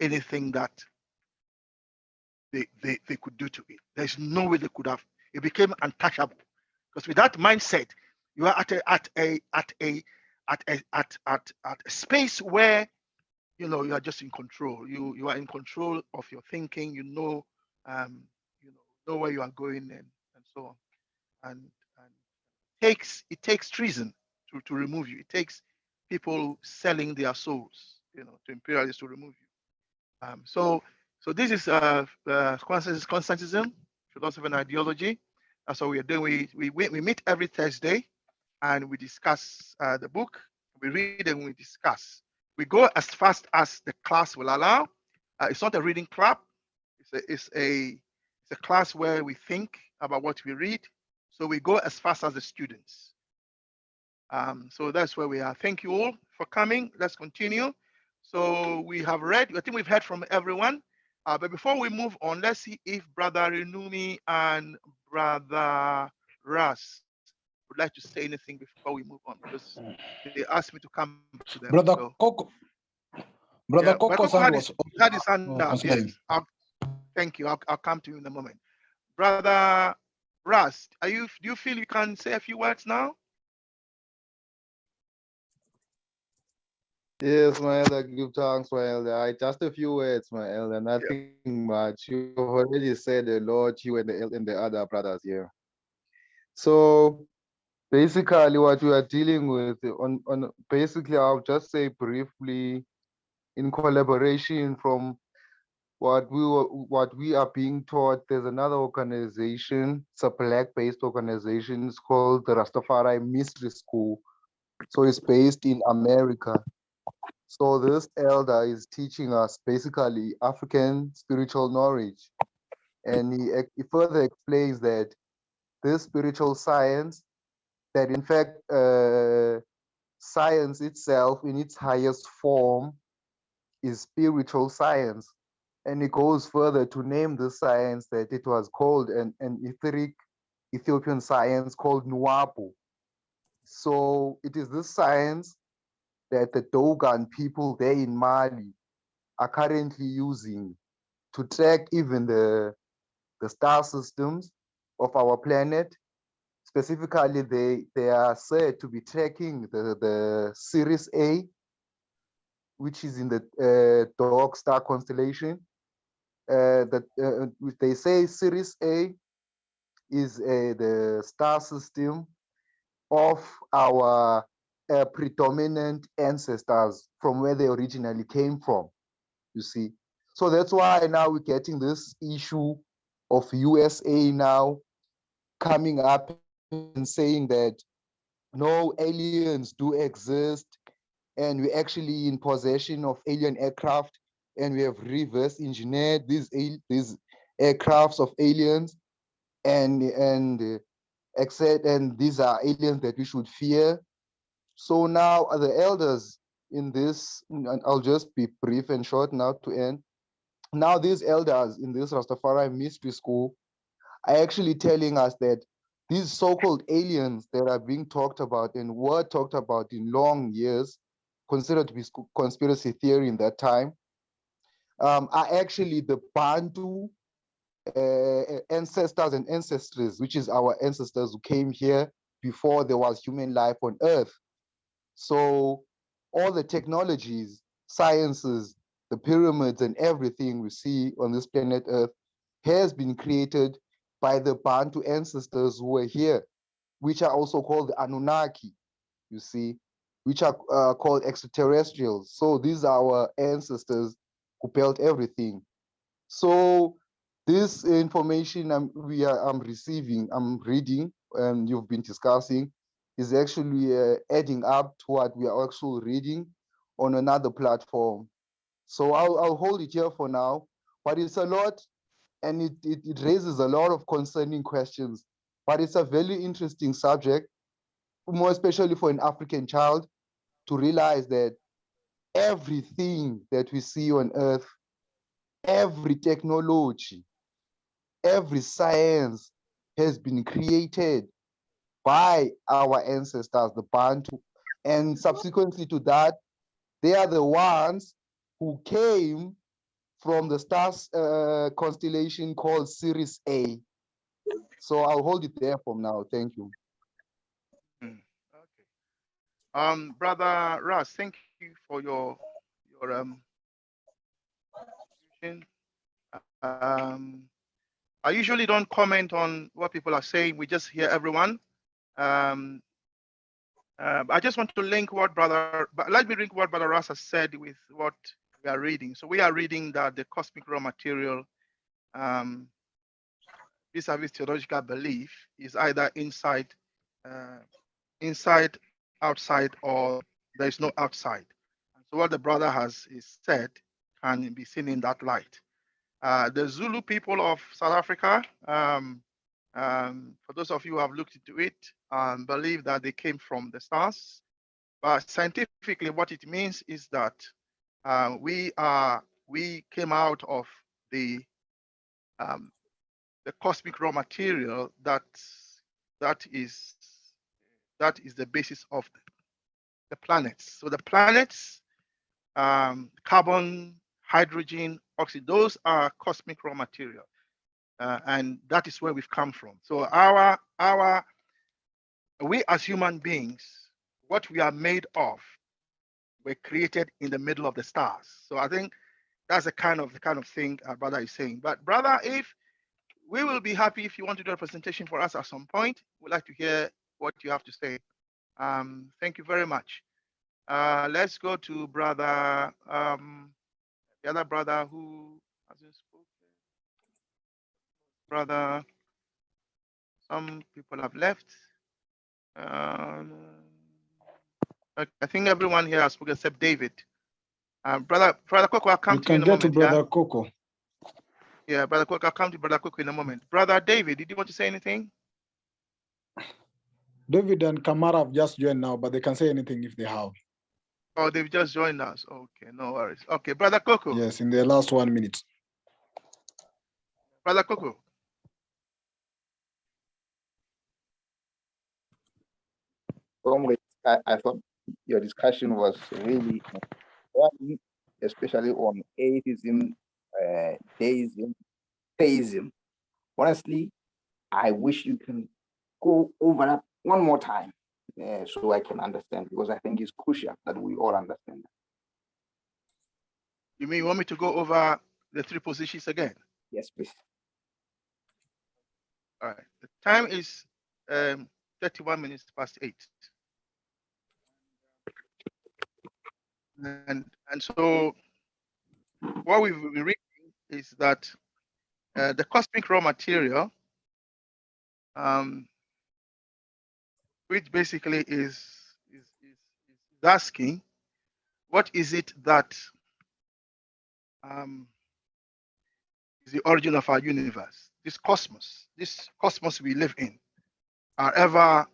anything that they could do to it. There's no way they could have. It became untouchable, because with that mindset, you are at a space where you are just in control. You are in control of your thinking. You know where you are going and so on. And it takes treason to remove you. It takes people selling their souls, to imperialists to remove you. So this is consensusism, philosophy and ideology. That's what we are doing. We meet every Thursday, and we discuss the book. We read and we discuss. We go as fast as the class will allow. It's not a reading club. It's a class where we think about what we read. So we go as fast as the students. So that's where we are. Thank you all for coming. Let's continue. So we have read. I think we've heard from everyone. But before we move on, let's see if Brother Renumi and Brother Russ would like to say anything before we move on, because they asked me to come back to them. Brother So, Coco. yeah, Brother but Coco's Coco hand had his hand up. concerning. Yes. Thank you. I'll come to you in a moment. Brother Russ, do you feel you can say a few words now? Yes, my elder, give thanks, my elder. Just a few words, my elder, nothing much. You already said a lot, you and the other brothers here. So basically what we are dealing with on basically, I'll just say briefly, in collaboration from what we are being taught, there's another organization, it's a Black-based organization, it's called the Rastafari Mystery School. So it's based in America. So this elder is teaching us basically African spiritual knowledge. And he further explains that this spiritual science, that in fact, science itself in its highest form is spiritual science. And he goes further to name the science that it was called an etheric Ethiopian science called Nuapu. So it is this science that the Dogon people there in Mali are currently using to track even the star systems of our planet. Specifically, they are said to be tracking the Sirius A, which is in the Dog Star constellation. They say Sirius A is the star system of our predominant ancestors from where they originally came from, you see. So that's why now we're getting this issue of USA now coming up and saying that no, aliens do exist, and we're actually in possession of alien aircraft, and we have reverse engineered these aircrafts of aliens, and these are aliens that we should fear. So now the elders in this, and I'll just be brief and short now to end. Now these elders in this Rastafari mystery school are actually telling us that these so-called aliens that are being talked about and were talked about in long years, considered to be conspiracy theory in that time, are actually the Bantu ancestors and ancestries, which is our ancestors who came here before there was human life on Earth. So all the technologies, sciences, the pyramids and everything we see on this planet Earth has been created by the Bantu ancestors who were here, which are also called the Anunnaki, you see, which are called extraterrestrials. So these are our ancestors who built everything. So this information I'm receiving, I'm reading, and you've been discussing, is actually adding up to what we are actually reading on another platform. So I'll hold it here for now, but it's a lot, and it raises a lot of concerning questions. But it's a very interesting subject, more especially for an African child, to realize that everything that we see on Earth, every technology, every science has been created by our ancestors, the Bantu. And subsequently to that, they are the ones who came from the stars constellation called Sirius A. So I'll hold it there from now. Thank you. Okay. Brother Ras, thank you for your contribution. I usually don't comment on what people are saying. We just hear everyone. I just want to link what let me link what Brother Ras has said with what we are reading. So we are reading that the cosmic raw material, vis-a-vis theological belief, is either inside, outside, or there is no outside. So what the brother has said can be seen in that light. The Zulu people of South Africa, for those of you who have looked into it, believe that they came from the stars. But scientifically, what it means is that we came out of the cosmic raw material that is the basis of the planets. So the planets, carbon, hydrogen, oxygen, those are cosmic raw material. And that is where we've come from. So we as human beings, what we are made of, were created in the middle of the stars. So I think that's the kind of thing our brother is saying. But brother, if we will be happy if you want to do a presentation for us at some point, we'd like to hear what you have to say. Thank you very much. Let's go to brother, the other brother who hasn't spoken. Brother, some people have left. I think everyone here has spoken except David. Brother Coco, I'll come You to you in can a get to moment. Brother Coco. Yeah, Brother Coco, I'll come to Brother Coco in a moment. Brother David, did you want to say anything? David and Kamara have just joined now, but they can say anything if they have. Oh, they've just joined us. Okay, no worries. Okay, Brother Coco. Yes, in the last 1 minute. Brother Coco. I thought your discussion was really important, especially on atheism, deism, theism. Honestly, I wish you can go over that one more time so I can understand, because I think it's crucial that we all understand that. You mean you want me to go over the three positions again? Yes, please. All right. The time is 31 minutes past 8. And so what we've been reading is that the cosmic raw material, which basically is asking, what is it that is the origin of our universe? This cosmos we live in, however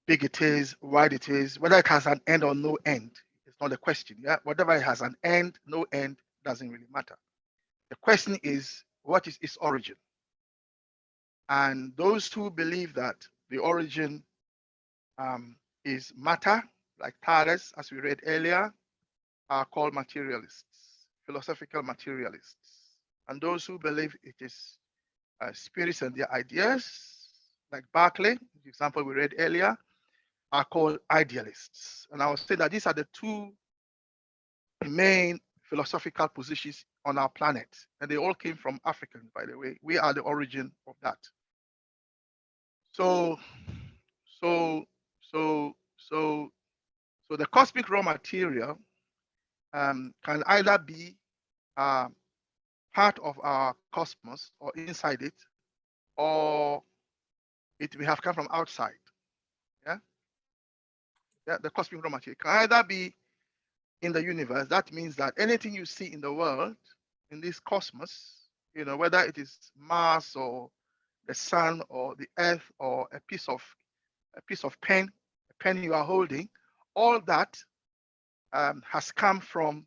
big it is, wide it is, whether it has an end or no end, it's not a question. Yeah, whatever it has an end, no end, doesn't really matter. The question is, what is its origin? And those who believe that the origin is matter, like Thales, as we read earlier, are called materialists, philosophical materialists. And those who believe it is spirits and their ideas, like Berkeley, the example we read earlier, are called idealists. And I will say that these are the two main philosophical positions on our planet. And they all came from Africans, by the way. We are the origin of that. So the cosmic raw material can either be part of our cosmos or inside it, or it may have come from outside. Yeah, the cosmic raw material can either be in the universe. That means that anything you see in the world, in this cosmos, whether it is Mars or the sun or the earth or a piece of pen, a pen you are holding, all that has come from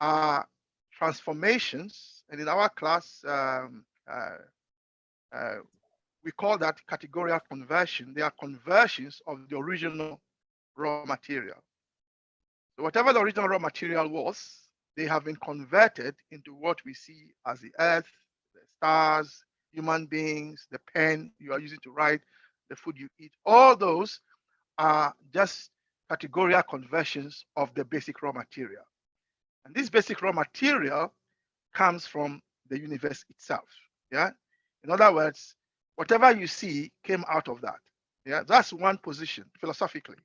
our transformations. And in our class, we call that categorical conversion. They are conversions of the original raw material. So whatever the original raw material was, they have been converted into what we see as the earth, the stars, human beings, the pen you are using to write, the food you eat. All those are just categorical conversions of the basic raw material. And this basic raw material comes from the universe itself. Yeah. In other words, whatever you see came out of that. Yeah. That's one position philosophically,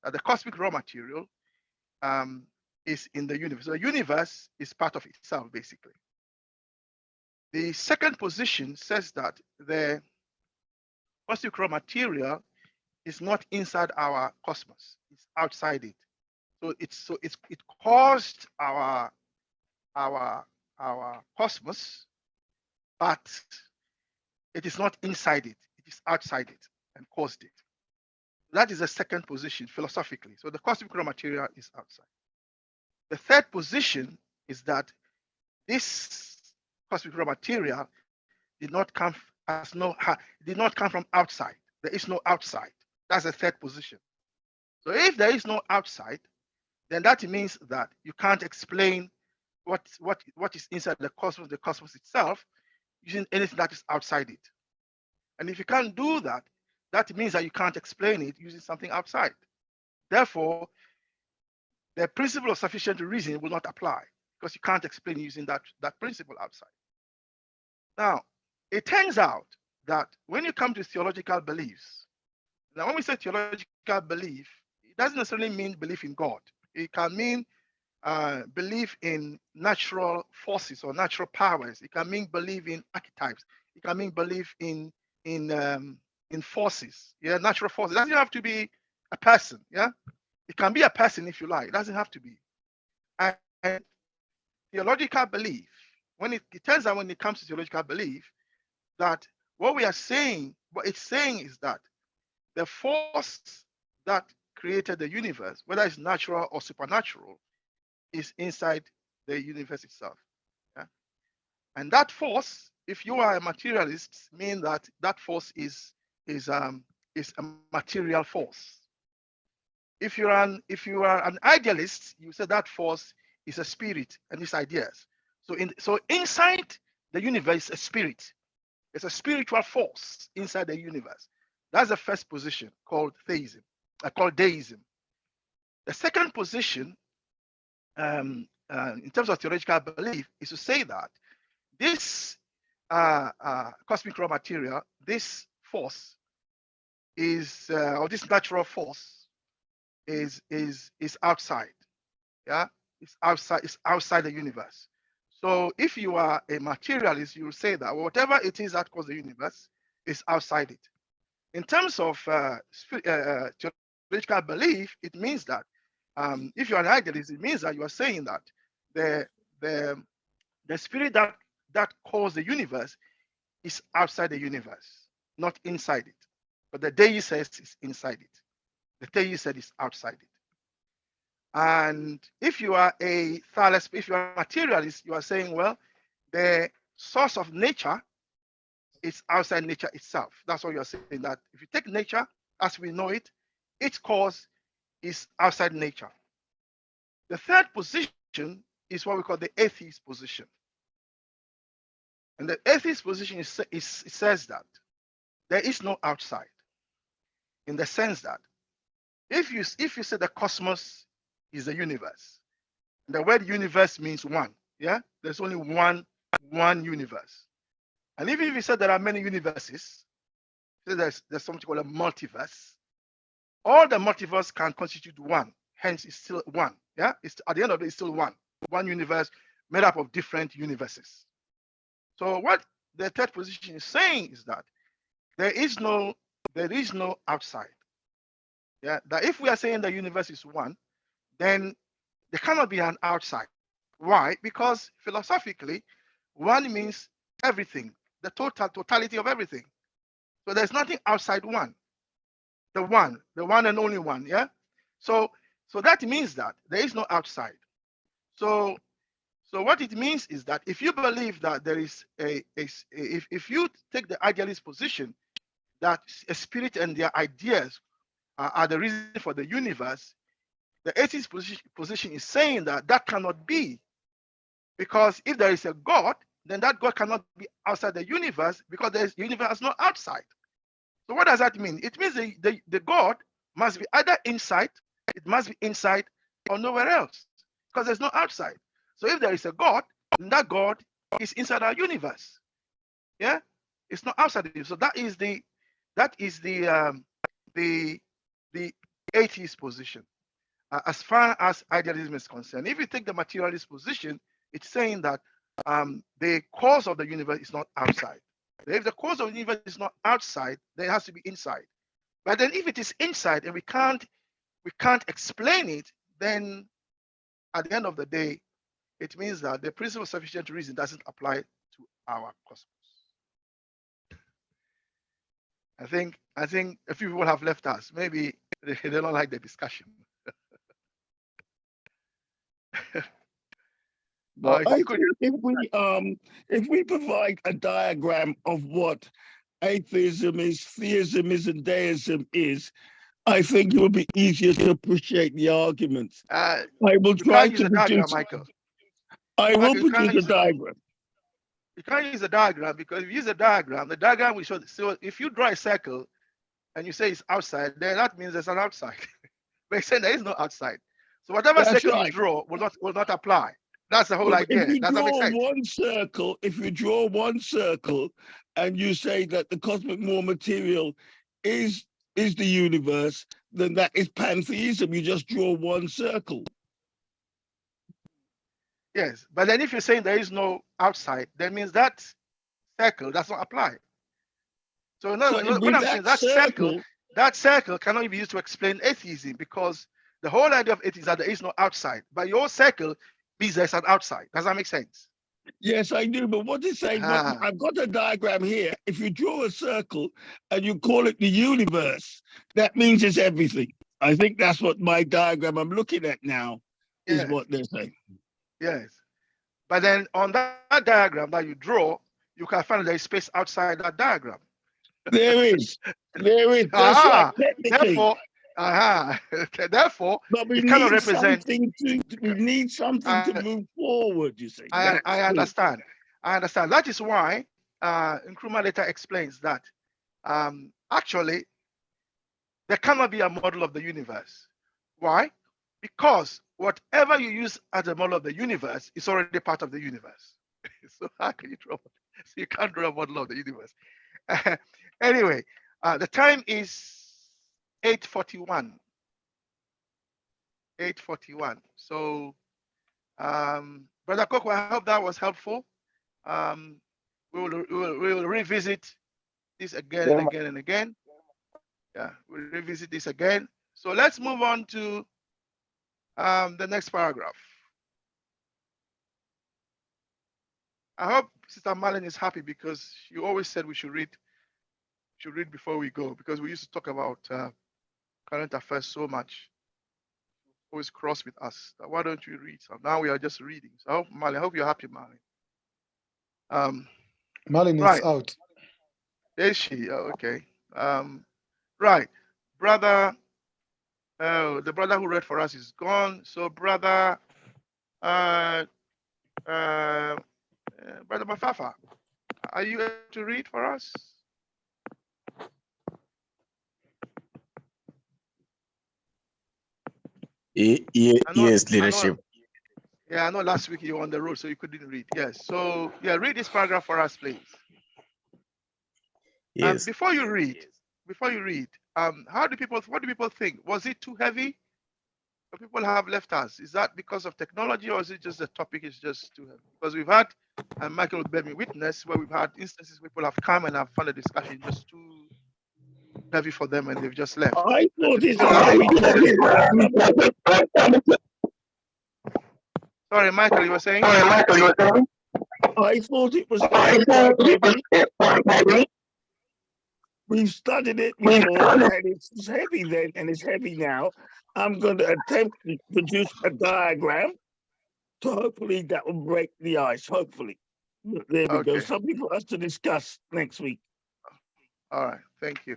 that the cosmic raw material is in the universe. So the universe is part of itself, basically. The second position says that the cosmic raw material is not inside our cosmos; it's outside it. So it caused our cosmos, but it is not inside it; it is outside it and caused it. That is the second position philosophically. So the cosmic raw material is outside. The third position is that this cosmic raw material did not come from outside. There is no outside. That's the third position. So if there is no outside, then that means that you can't explain what is inside the cosmos itself, using anything that is outside it. And if you can't do that, that means that you can't explain it using something outside. Therefore, the principle of sufficient reason will not apply, because you can't explain using that principle outside. Now, it turns out that when you come to theological beliefs, now when we say theological belief, it doesn't necessarily mean belief in God. It can mean belief in natural forces or natural powers. It can mean belief in archetypes. It can mean belief in forces. Yeah, natural forces. It doesn't have to be a person. Yeah, it can be a person if you like. It doesn't have to be. And theological belief, when it turns out when it comes to theological belief, that what we are saying, what it's saying is that the force that created the universe, whether it's natural or supernatural, is inside the universe itself. Yeah? And that force, if you are a materialist, means that force is a material force. If you are an idealist, you say that force is a spirit and its ideas. So inside the universe is a spirit. It's a spiritual force inside the universe. That's the first position, called theism, called deism. The second position, in terms of theological belief, is to say that this cosmic raw material, this force is, or this natural force is outside. Yeah, it's outside the universe. So if you are a materialist, you will say that whatever it is that causes the universe is outside it. In terms of theological belief, it means that if you're an idealist, it means that you are saying that the spirit that caused the universe is outside the universe, not inside it. But the deity says it's inside it. The deity said it's outside it. And if you are a thales, if you are a materialist, you are saying, well, the source of nature is outside nature itself. That's what you're saying, that if you take nature as we know it, its cause is outside nature. The third position is what we call the atheist position. And the atheist position it says that there is no outside, in the sense that if you say the cosmos is the universe, the word universe means one, yeah? There's only one universe. And even if you said there are many universes, there's something called a multiverse, all the multiverse can constitute one, hence it's still one, yeah? It's at the end of it, it's still one universe made up of different universes. So what the third position is saying is that there is no outside. Yeah, that if we are saying the universe is one, then there cannot be an outside. Why? Because philosophically, one means everything, the totality of everything. So there's nothing outside one. The one and only one. Yeah. So that means that there is no outside. So what it means is that if you believe that there is if you take the idealist position that a spirit and their ideas are the reason for the universe, the atheist position is saying that that cannot be, because if there is a God, then that God cannot be outside the universe, because the universe is not outside. So what does that mean? It means the God must be either inside, it must be inside, or nowhere else, because there's no outside. So if there is a God, then that God is inside our universe. Yeah, it's not outside it. So that is the atheist position as far as idealism is concerned. If you take the materialist position, it's saying that the cause of the universe is not outside. If the cause of the universe is not outside, then it has to be inside. But then if it is inside and we can't explain it, then at the end of the day, it means that the principle of sufficient reason doesn't apply to our cosmos. I think a few people have left us. Maybe they don't like the discussion. But I think if we provide a diagram of what atheism is, theism is, and deism is, I think it will be easier to appreciate the arguments. I will try to produce. Michael. I will produce a diagram. You can't use a diagram, because if you use a diagram, the diagram will show. So if you draw a circle and you say it's outside, then that means there's an outside. But saying there is no outside. So whatever circle you draw will not apply. That's the whole idea. If you Does that make sense? if you draw one circle and you say that the cosmic more material is the universe, then that is pantheism. You just draw one circle. Yes, but then if you're saying there is no outside, that means that circle does not apply. So no, what I'm saying, that circle cannot be used to explain atheism, because the whole idea of atheism is that there is no outside. But your circle means there's an outside. Does that make sense? Yes, I do. But what it's saying, I've got a diagram here. If you draw a circle and you call it the universe, that means it's everything. I think that's what my diagram I'm looking at now is what they're saying. Yes. But then on that diagram that you draw, you can find there is space outside that diagram. There is. That's right. Therefore, but we cannot represent. We need something to move forward, you see. I understand. That is why Nkrumah later explains that actually there cannot be a model of the universe. Why? Because whatever you use as a model of the universe is already part of the universe. So how can you draw? So you can't draw a model of the universe. Anyway, the time is 8:41. 8:41. So Brother Coco, I hope that was helpful. We will revisit this again and again and again. Yeah, we'll revisit this again. So let's move on to the next paragraph. I hope Sister Marlene is happy because she always said we should read before we go, because we used to talk about current affairs so much. Always cross with us. Why don't you read? So now we are just reading. So I hope, Marlene, I hope you're happy, Marlene. Marlene right. is out. Is she? Oh, okay. Right. Brother, the brother who read for us is gone. So brother, Brother Mafafa, are you able to read for us? Yes, leadership. I know last week you were on the road, so you couldn't read. Yes. So yeah, read this paragraph for us, please. Yes. Before you read, what do people think? Was it too heavy? People have left us. Is that because of technology, or is it just the topic is just too heavy? Because we've had, and Michael would bear me witness, where we've had instances where people have come and have found the discussion just too heavy for them, and they've just left. I thought it's a heavy topic. Sorry, Michael, you were saying? I thought it was heavy. We've studied it before, and it's heavy then, and it's heavy now. I'm going to attempt to produce a diagram, so hopefully that will break the ice, hopefully. There we go, something for us to discuss next week. All right, thank you.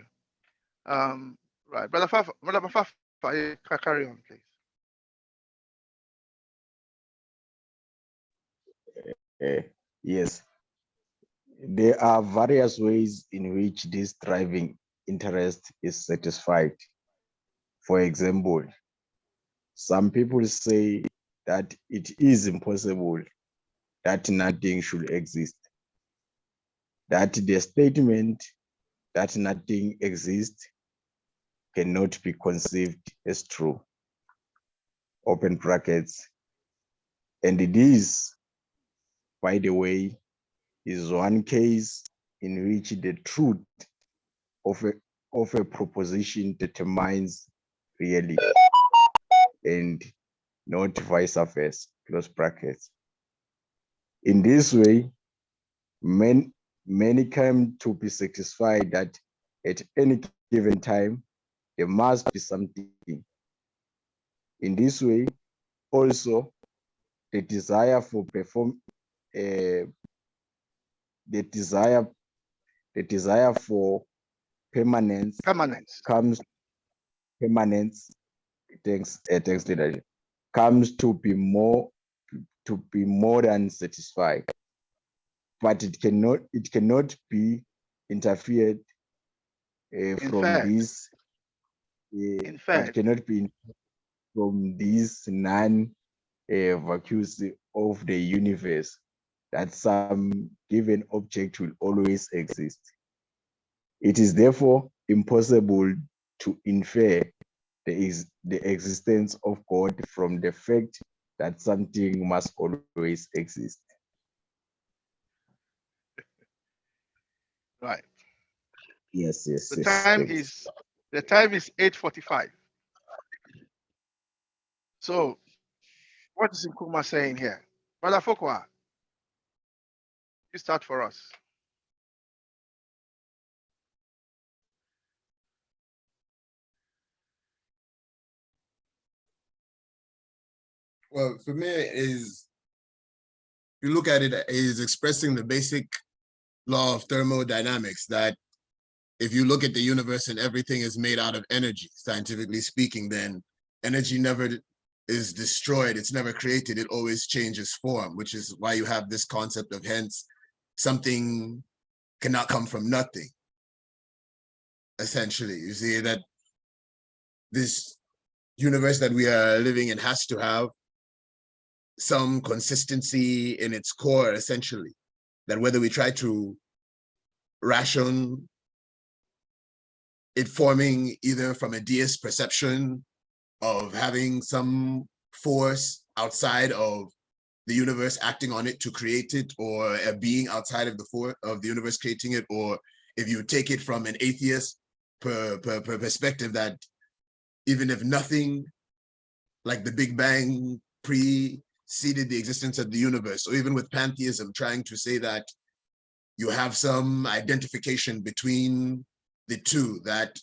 Right, Brother Fafa, carry on, please. Yes. There are various ways in which this driving interest is satisfied. For example, some people say that it is impossible that nothing should exist. That the statement that nothing exists cannot be conceived as true. Open brackets. And this, by the way, is one case in which the truth of a proposition determines reality, and not vice versa, close brackets. In this way, many come to be satisfied that at any given time, there must be something. In this way, also, the desire for permanence comes leadership comes to be more than satisfied, but it cannot be interfered from this. It cannot be from this non-vacuous of the universe, that some given object will always exist. It is therefore impossible to infer the existence of God from the fact that something must always exist. Right. Yes. The time is 8:45. So, what is Nkrumah saying here? Brother Fokwa, you start for us. Well, for me, if you look at it, is expressing the basic law of thermodynamics, that if you look at the universe and everything is made out of energy, scientifically speaking, then energy never is destroyed. It's never created. It always changes form, which is why you have this concept of hence something cannot come from nothing. Essentially, you see that this universe that we are living in has to have some consistency in its core, essentially, that whether we try to ration it forming either from a deist perception of having some force outside of the universe acting on it to create it, or a being outside of the universe creating it, or if you take it from an atheist perspective, that even if nothing like the Big Bang preceded the existence of the universe, or even with pantheism trying to say that you have some identification between the two, that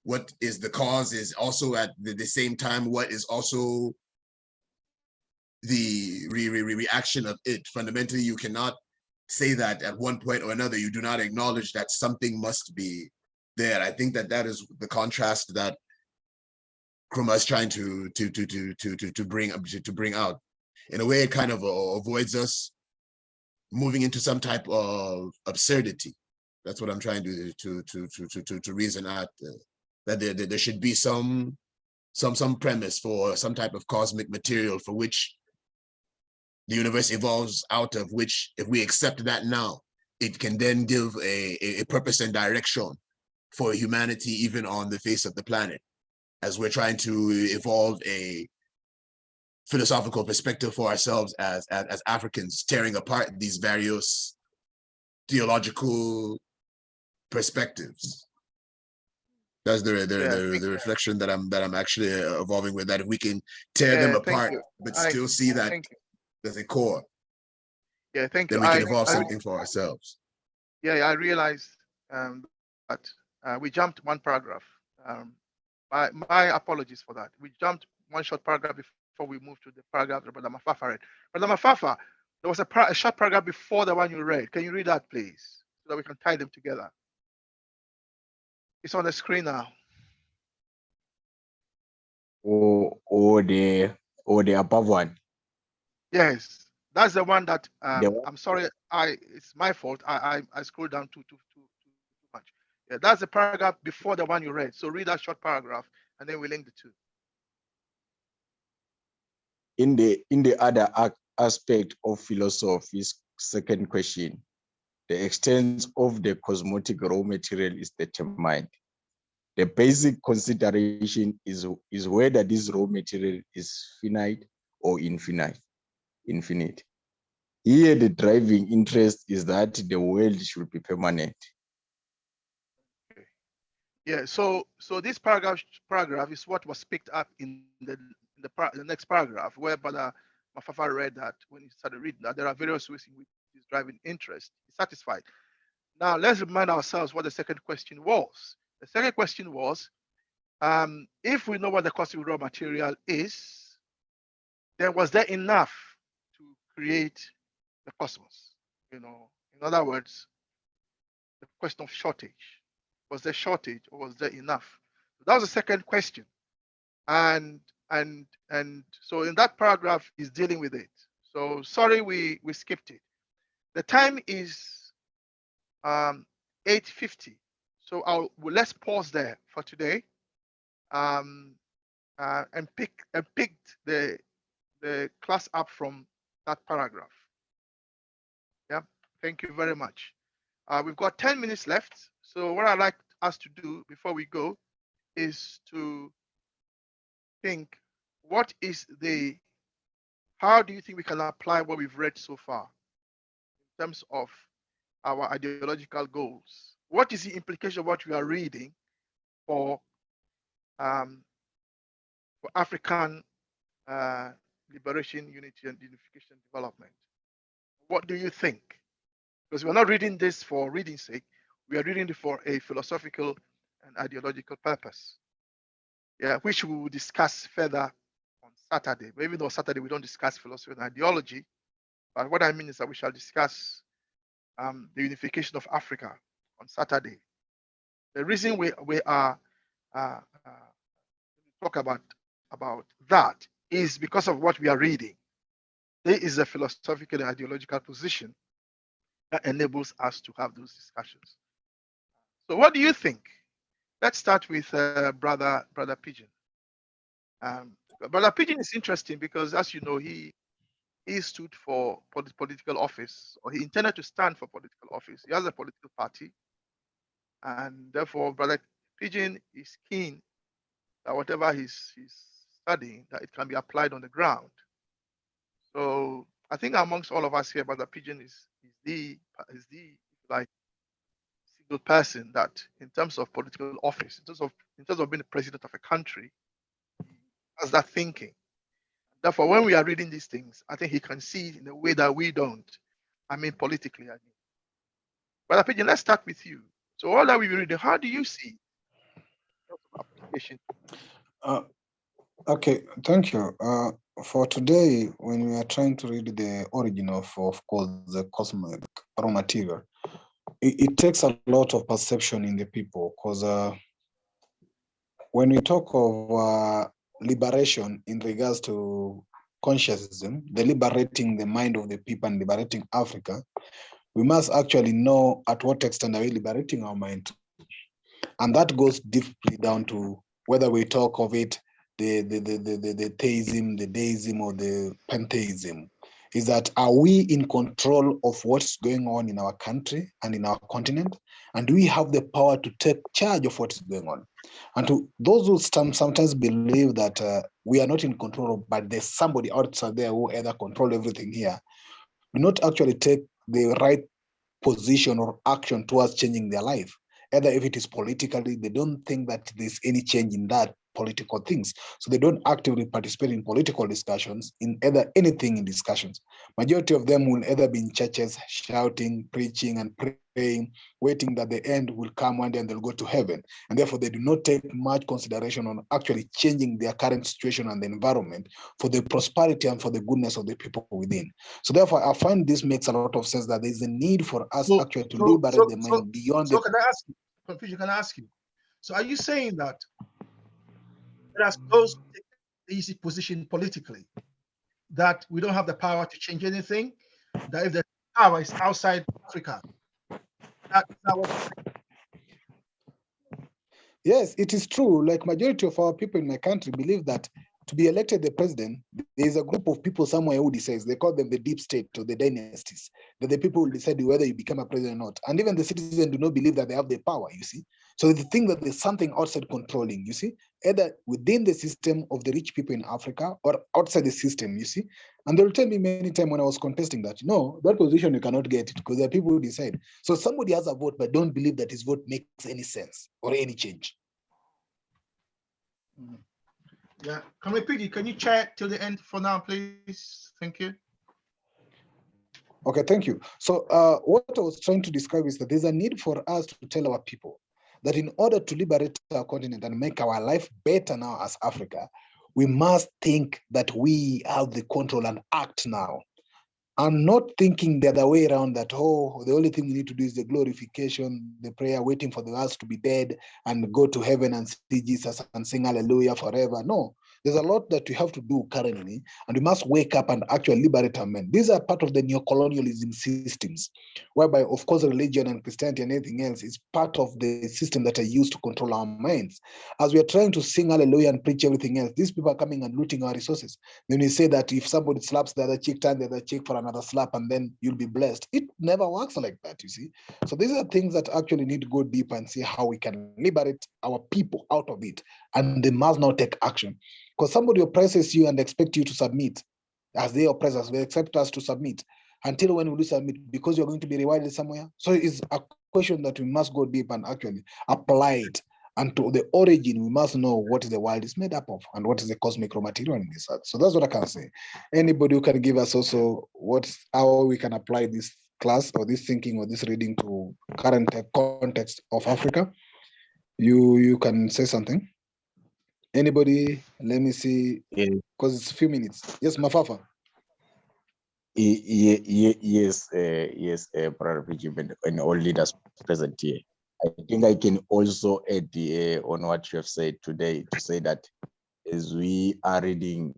what is the cause is also at the same time what is also the reaction of it. Fundamentally, you cannot say that at one point or another you do not acknowledge that something must be there. I think that is the contrast that Nkrumah is trying to bring out. In a way, it kind of avoids us moving into some type of absurdity. That's what I'm trying to reason out. That there should be some premise for some type of cosmic material for which the universe evolves out of, which, if we accept that now, it can then give a purpose and direction for humanity, even on the face of the planet, as we're trying to evolve a philosophical perspective for ourselves as Africans, tearing apart these various theological perspectives. That's the reflection that I'm actually evolving with, that if we can tear them apart, but still see that there's a core. Yeah, thank you. Then we can evolve something for ourselves. Yeah, I realized that we jumped one paragraph. My apologies for that. We jumped one short paragraph before we moved to the paragraph that Brother Mafafa read. Brother Mafafa, there was a short paragraph before the one you read. Can you read that, please, so that we can tie them together? It's on the screen now. Or the above one. Yes, that's the one that I'm sorry, it's my fault. I scrolled down too much. Yeah, that's the paragraph before the one you read. So read that short paragraph, and then we link the two. In the other aspect of philosophy's second question, the extent of the cosmetic raw material is determined. The basic consideration is whether this raw material is finite or infinite. Here, the driving interest is that the world should be permanent. Okay. Yeah. So this paragraph is what was picked up in the next paragraph, where Brother Mafafa read that when he started reading that there are various ways in which this driving interest is satisfied. Now let's remind ourselves what the second question was. The second question was, if we know what the cosmic raw material is, then was there enough to create the cosmos? In other words, the question of shortage. Was there shortage or was there enough? That was the second question. And so in that paragraph is dealing with it. So sorry we skipped it. The time is 8:50. So let's pause there for today, and pick the class up from that paragraph. Yeah, thank you very much. We've got 10 minutes left. So what I'd like us to do before we go is to think, how do you think we can apply what we've read so far in terms of our ideological goals? What is the implication of what we are reading for African liberation, unity, and unification development? What do you think? Because we're not reading this for reading's sake. We are reading it for a philosophical and ideological purpose. Yeah, which we will discuss further on Saturday. But even though Saturday we don't discuss philosophy and ideology, but what I mean is that we shall discuss the unification of Africa on Saturday. The reason we are talk about that is because of what we are reading. There is a philosophical and ideological position that enables us to have those discussions. So what do you think? Let's start with Brother Pigeon. Brother Pigeon is interesting because, as you know, he stood for political office, or he intended to stand for political office. He has a political party, and therefore Brother Pigeon is keen that whatever he's studying, that it can be applied on the ground. So I think amongst all of us here, Brother Pigeon is the like single person that, in terms of political office, in terms of being the president of a country, has that thinking. Therefore, when we are reading these things, I think he can see it in a way that we don't. I mean, politically, I mean. Brother Pigeon, let's start with you. So all that we read, how do you see application? Okay, thank you. For today, when we are trying to read the origin of course, the cosmic raw material, it takes a lot of perception in the people, because when we talk of liberation in regards to consciousness, the liberating the mind of the people and liberating Africa, we must actually know at what extent are we liberating our mind. And that goes deeply down to whether we talk of it, the theism, the deism, or the pantheism. Is that, are we in control of what's going on in our country and in our continent? And do we have the power to take charge of what is going on? And to those who sometimes believe that we are not in control, but there's somebody outside there who either control everything here, do not actually take the right position or action towards changing their life. Either if it is politically, they don't think that there's any change in that political things. So they don't actively participate in political discussions, in either anything in discussions. Majority of them will either be in churches, shouting, preaching, and praying, waiting that the end will come one day and they'll go to heaven. And therefore, they do not take much consideration on actually changing their current situation and the environment for the prosperity and for the goodness of the people within. So therefore, I find this makes a lot of sense, that there's a need for us actually to liberate the mind beyond So the... can I ask you, Confucius, can I ask you? So are you saying that as those who take the easy position politically, that we don't have the power to change anything? That if the power is outside Africa, that's not what... Yes, it is true. Like majority of our people in my country believe that to be elected the president, there is a group of people somewhere who decides. They call them the deep state or the dynasties, that the people will decide whether you become a president or not. And even the citizens do not believe that they have the power, you see. So they think that there's something outside controlling, you see, either within the system of the rich people in Africa or outside the system, you see. And they'll tell me many times when I was contesting that, no, that position you cannot get it because there are people who decide. So somebody has a vote, but don't believe that his vote makes any sense or any change. Yeah, can you chat till the end for now, please? Thank you. Okay, thank you. So what I was trying to describe is that there's a need for us to tell our people that in order to liberate our continent and make our life better now as Africa, we must think that we have the control and act now. I'm not thinking the other way around, that, oh, the only thing we need to do is the glorification, the prayer, waiting for the us to be dead and go to heaven and see Jesus and sing hallelujah forever. No, there's a lot that we have to do currently, and we must wake up and actually liberate our men. These are part of the neocolonialism systems, whereby, of course, religion and Christianity and anything else is part of the system that are used to control our minds. As we are trying to sing hallelujah and preach everything else, these people are coming and looting our resources. Then we say that if somebody slaps the other cheek, turn the other cheek for another slap, and then you'll be blessed. It never works like that, you see. So these are things that actually need to go deep and see how we can liberate our people out of it. And they must now take action. Because somebody oppresses you and expect you to submit, as they oppress us, they expect us to submit. Until when will you submit? Because you're going to be rewarded somewhere. So it's a question that we must go deep and actually apply it. And to the origin, we must know what the world is made up of and what is the cosmic raw material in this earth. So that's what I can say. Anybody who can give us also how we can apply this class or this thinking or this reading to current context of Africa, you can say something. Anybody? Let me see, because it's a few minutes. Yes, Mafafa. Yes, Brother Bridget, and all leaders present here. I think I can also add on what you have said today, to say that as we are reading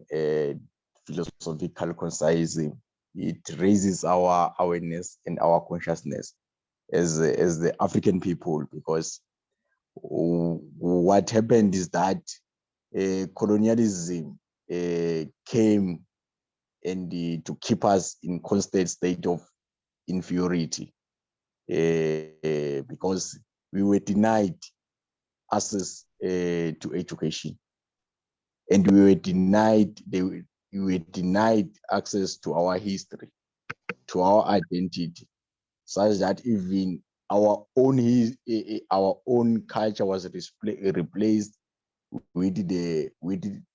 philosophical concising, it raises our awareness and our consciousness as the African people, because what happened is that colonialism came and to keep us in constant state of inferiority, because we were denied access to education, and we were denied were denied access to our history, to our identity, such that even our own culture was replaced with the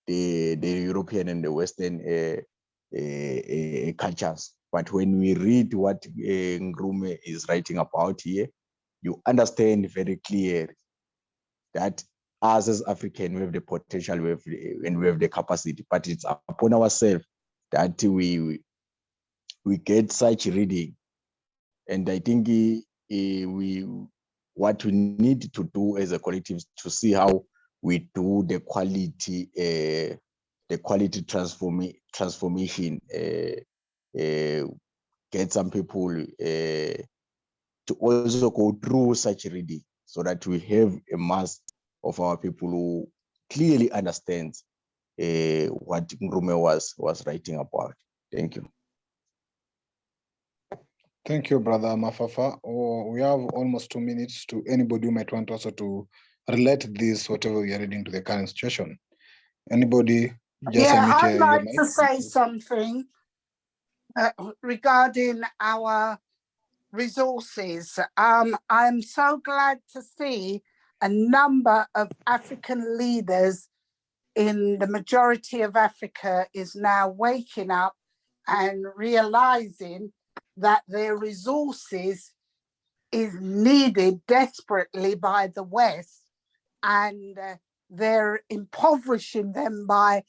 European and the Western cultures. But when we read what Nkrumah is writing about here, you understand very clearly that us as African, we have the potential, and we have the capacity, but it's upon ourselves that we get such reading. And I think what we need to do as a collective is to see how we do the quality transformation, get some people to also go through such reading, so that we have a mass of our people who clearly understands what Nkrumah was writing about. Thank you. Thank you, Brother Mafafa. Oh, we have almost 2 minutes to anybody who might want also to relate this, whatever we are reading, to the current situation. Anybody? Just Yeah, unmute I'd your like mic. to say something regarding our resources. I'm so glad to see a number of African leaders in the majority of Africa is now waking up and realizing that their resources is needed desperately by the West, and they're impoverishing them by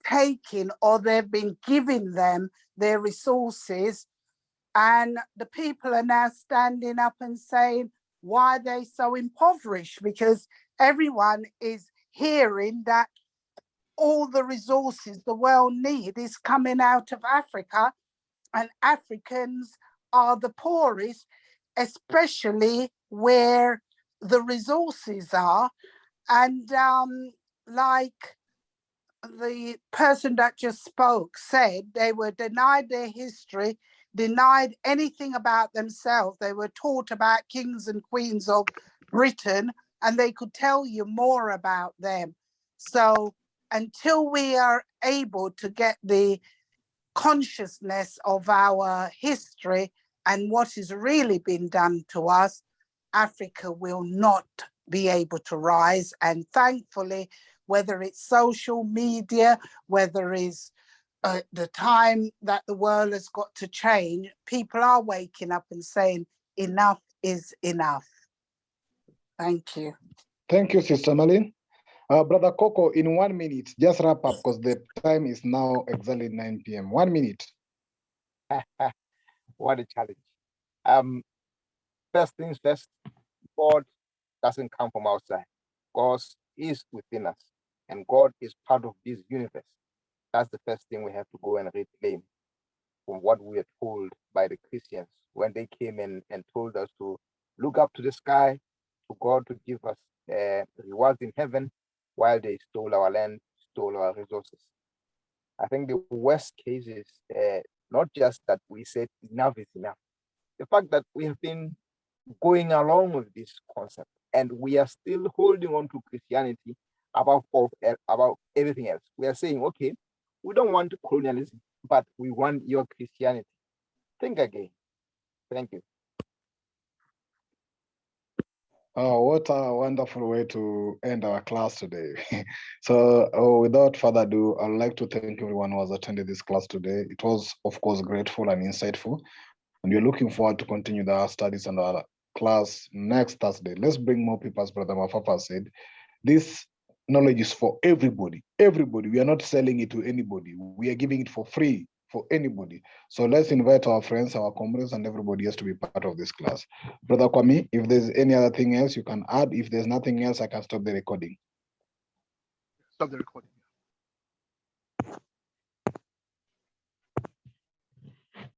taking, or they've been giving them their resources. And the people are now standing up and saying, why are they so impoverished? Because everyone is hearing that all the resources the world need is coming out of Africa, and Africans are the poorest, especially where the resources are. And like the person that just spoke said, they were denied their history, denied anything about themselves. They were taught about kings and queens of Britain, and they could tell you more about them. So until we are able to get the consciousness of our history and what has really been done to us, Africa will not be able to rise. And thankfully, whether it's social media, whether it's the time that the world has got to change, people are waking up and saying, enough is enough. Thank you. Thank you, Sister Malin. Brother Coco, in 1 minute, just wrap up because the time is now exactly 9 p.m. 1 minute. What a challenge. First things first, God doesn't come from outside. God is within us, and God is part of this universe. That's the first thing we have to go and reclaim from what we are told by the Christians when they came in and told us to look up to the sky, to God to give us rewards in heaven, while they stole our land, stole our resources. I think the worst case is not just that we said enough is enough. The fact that we have been going along with this concept and we are still holding on to Christianity above everything else. We are saying, okay, we don't want colonialism, but we want your Christianity. Think again. Thank you. Oh, what a wonderful way to end our class today. So without further ado, I'd like to thank everyone who has attended this class today. It was, of course, grateful and insightful. And we're looking forward to continue our studies and our class next Thursday. Let's bring more people, as Brother Mafafa said. This knowledge is for everybody. Everybody. We are not selling it to anybody. We are giving it for free for anybody. So let's invite our friends, our comrades, and everybody else to be part of this class. Brother Kwame, if there's any other thing else you can add, if there's nothing else, I can stop the recording. Stop the recording.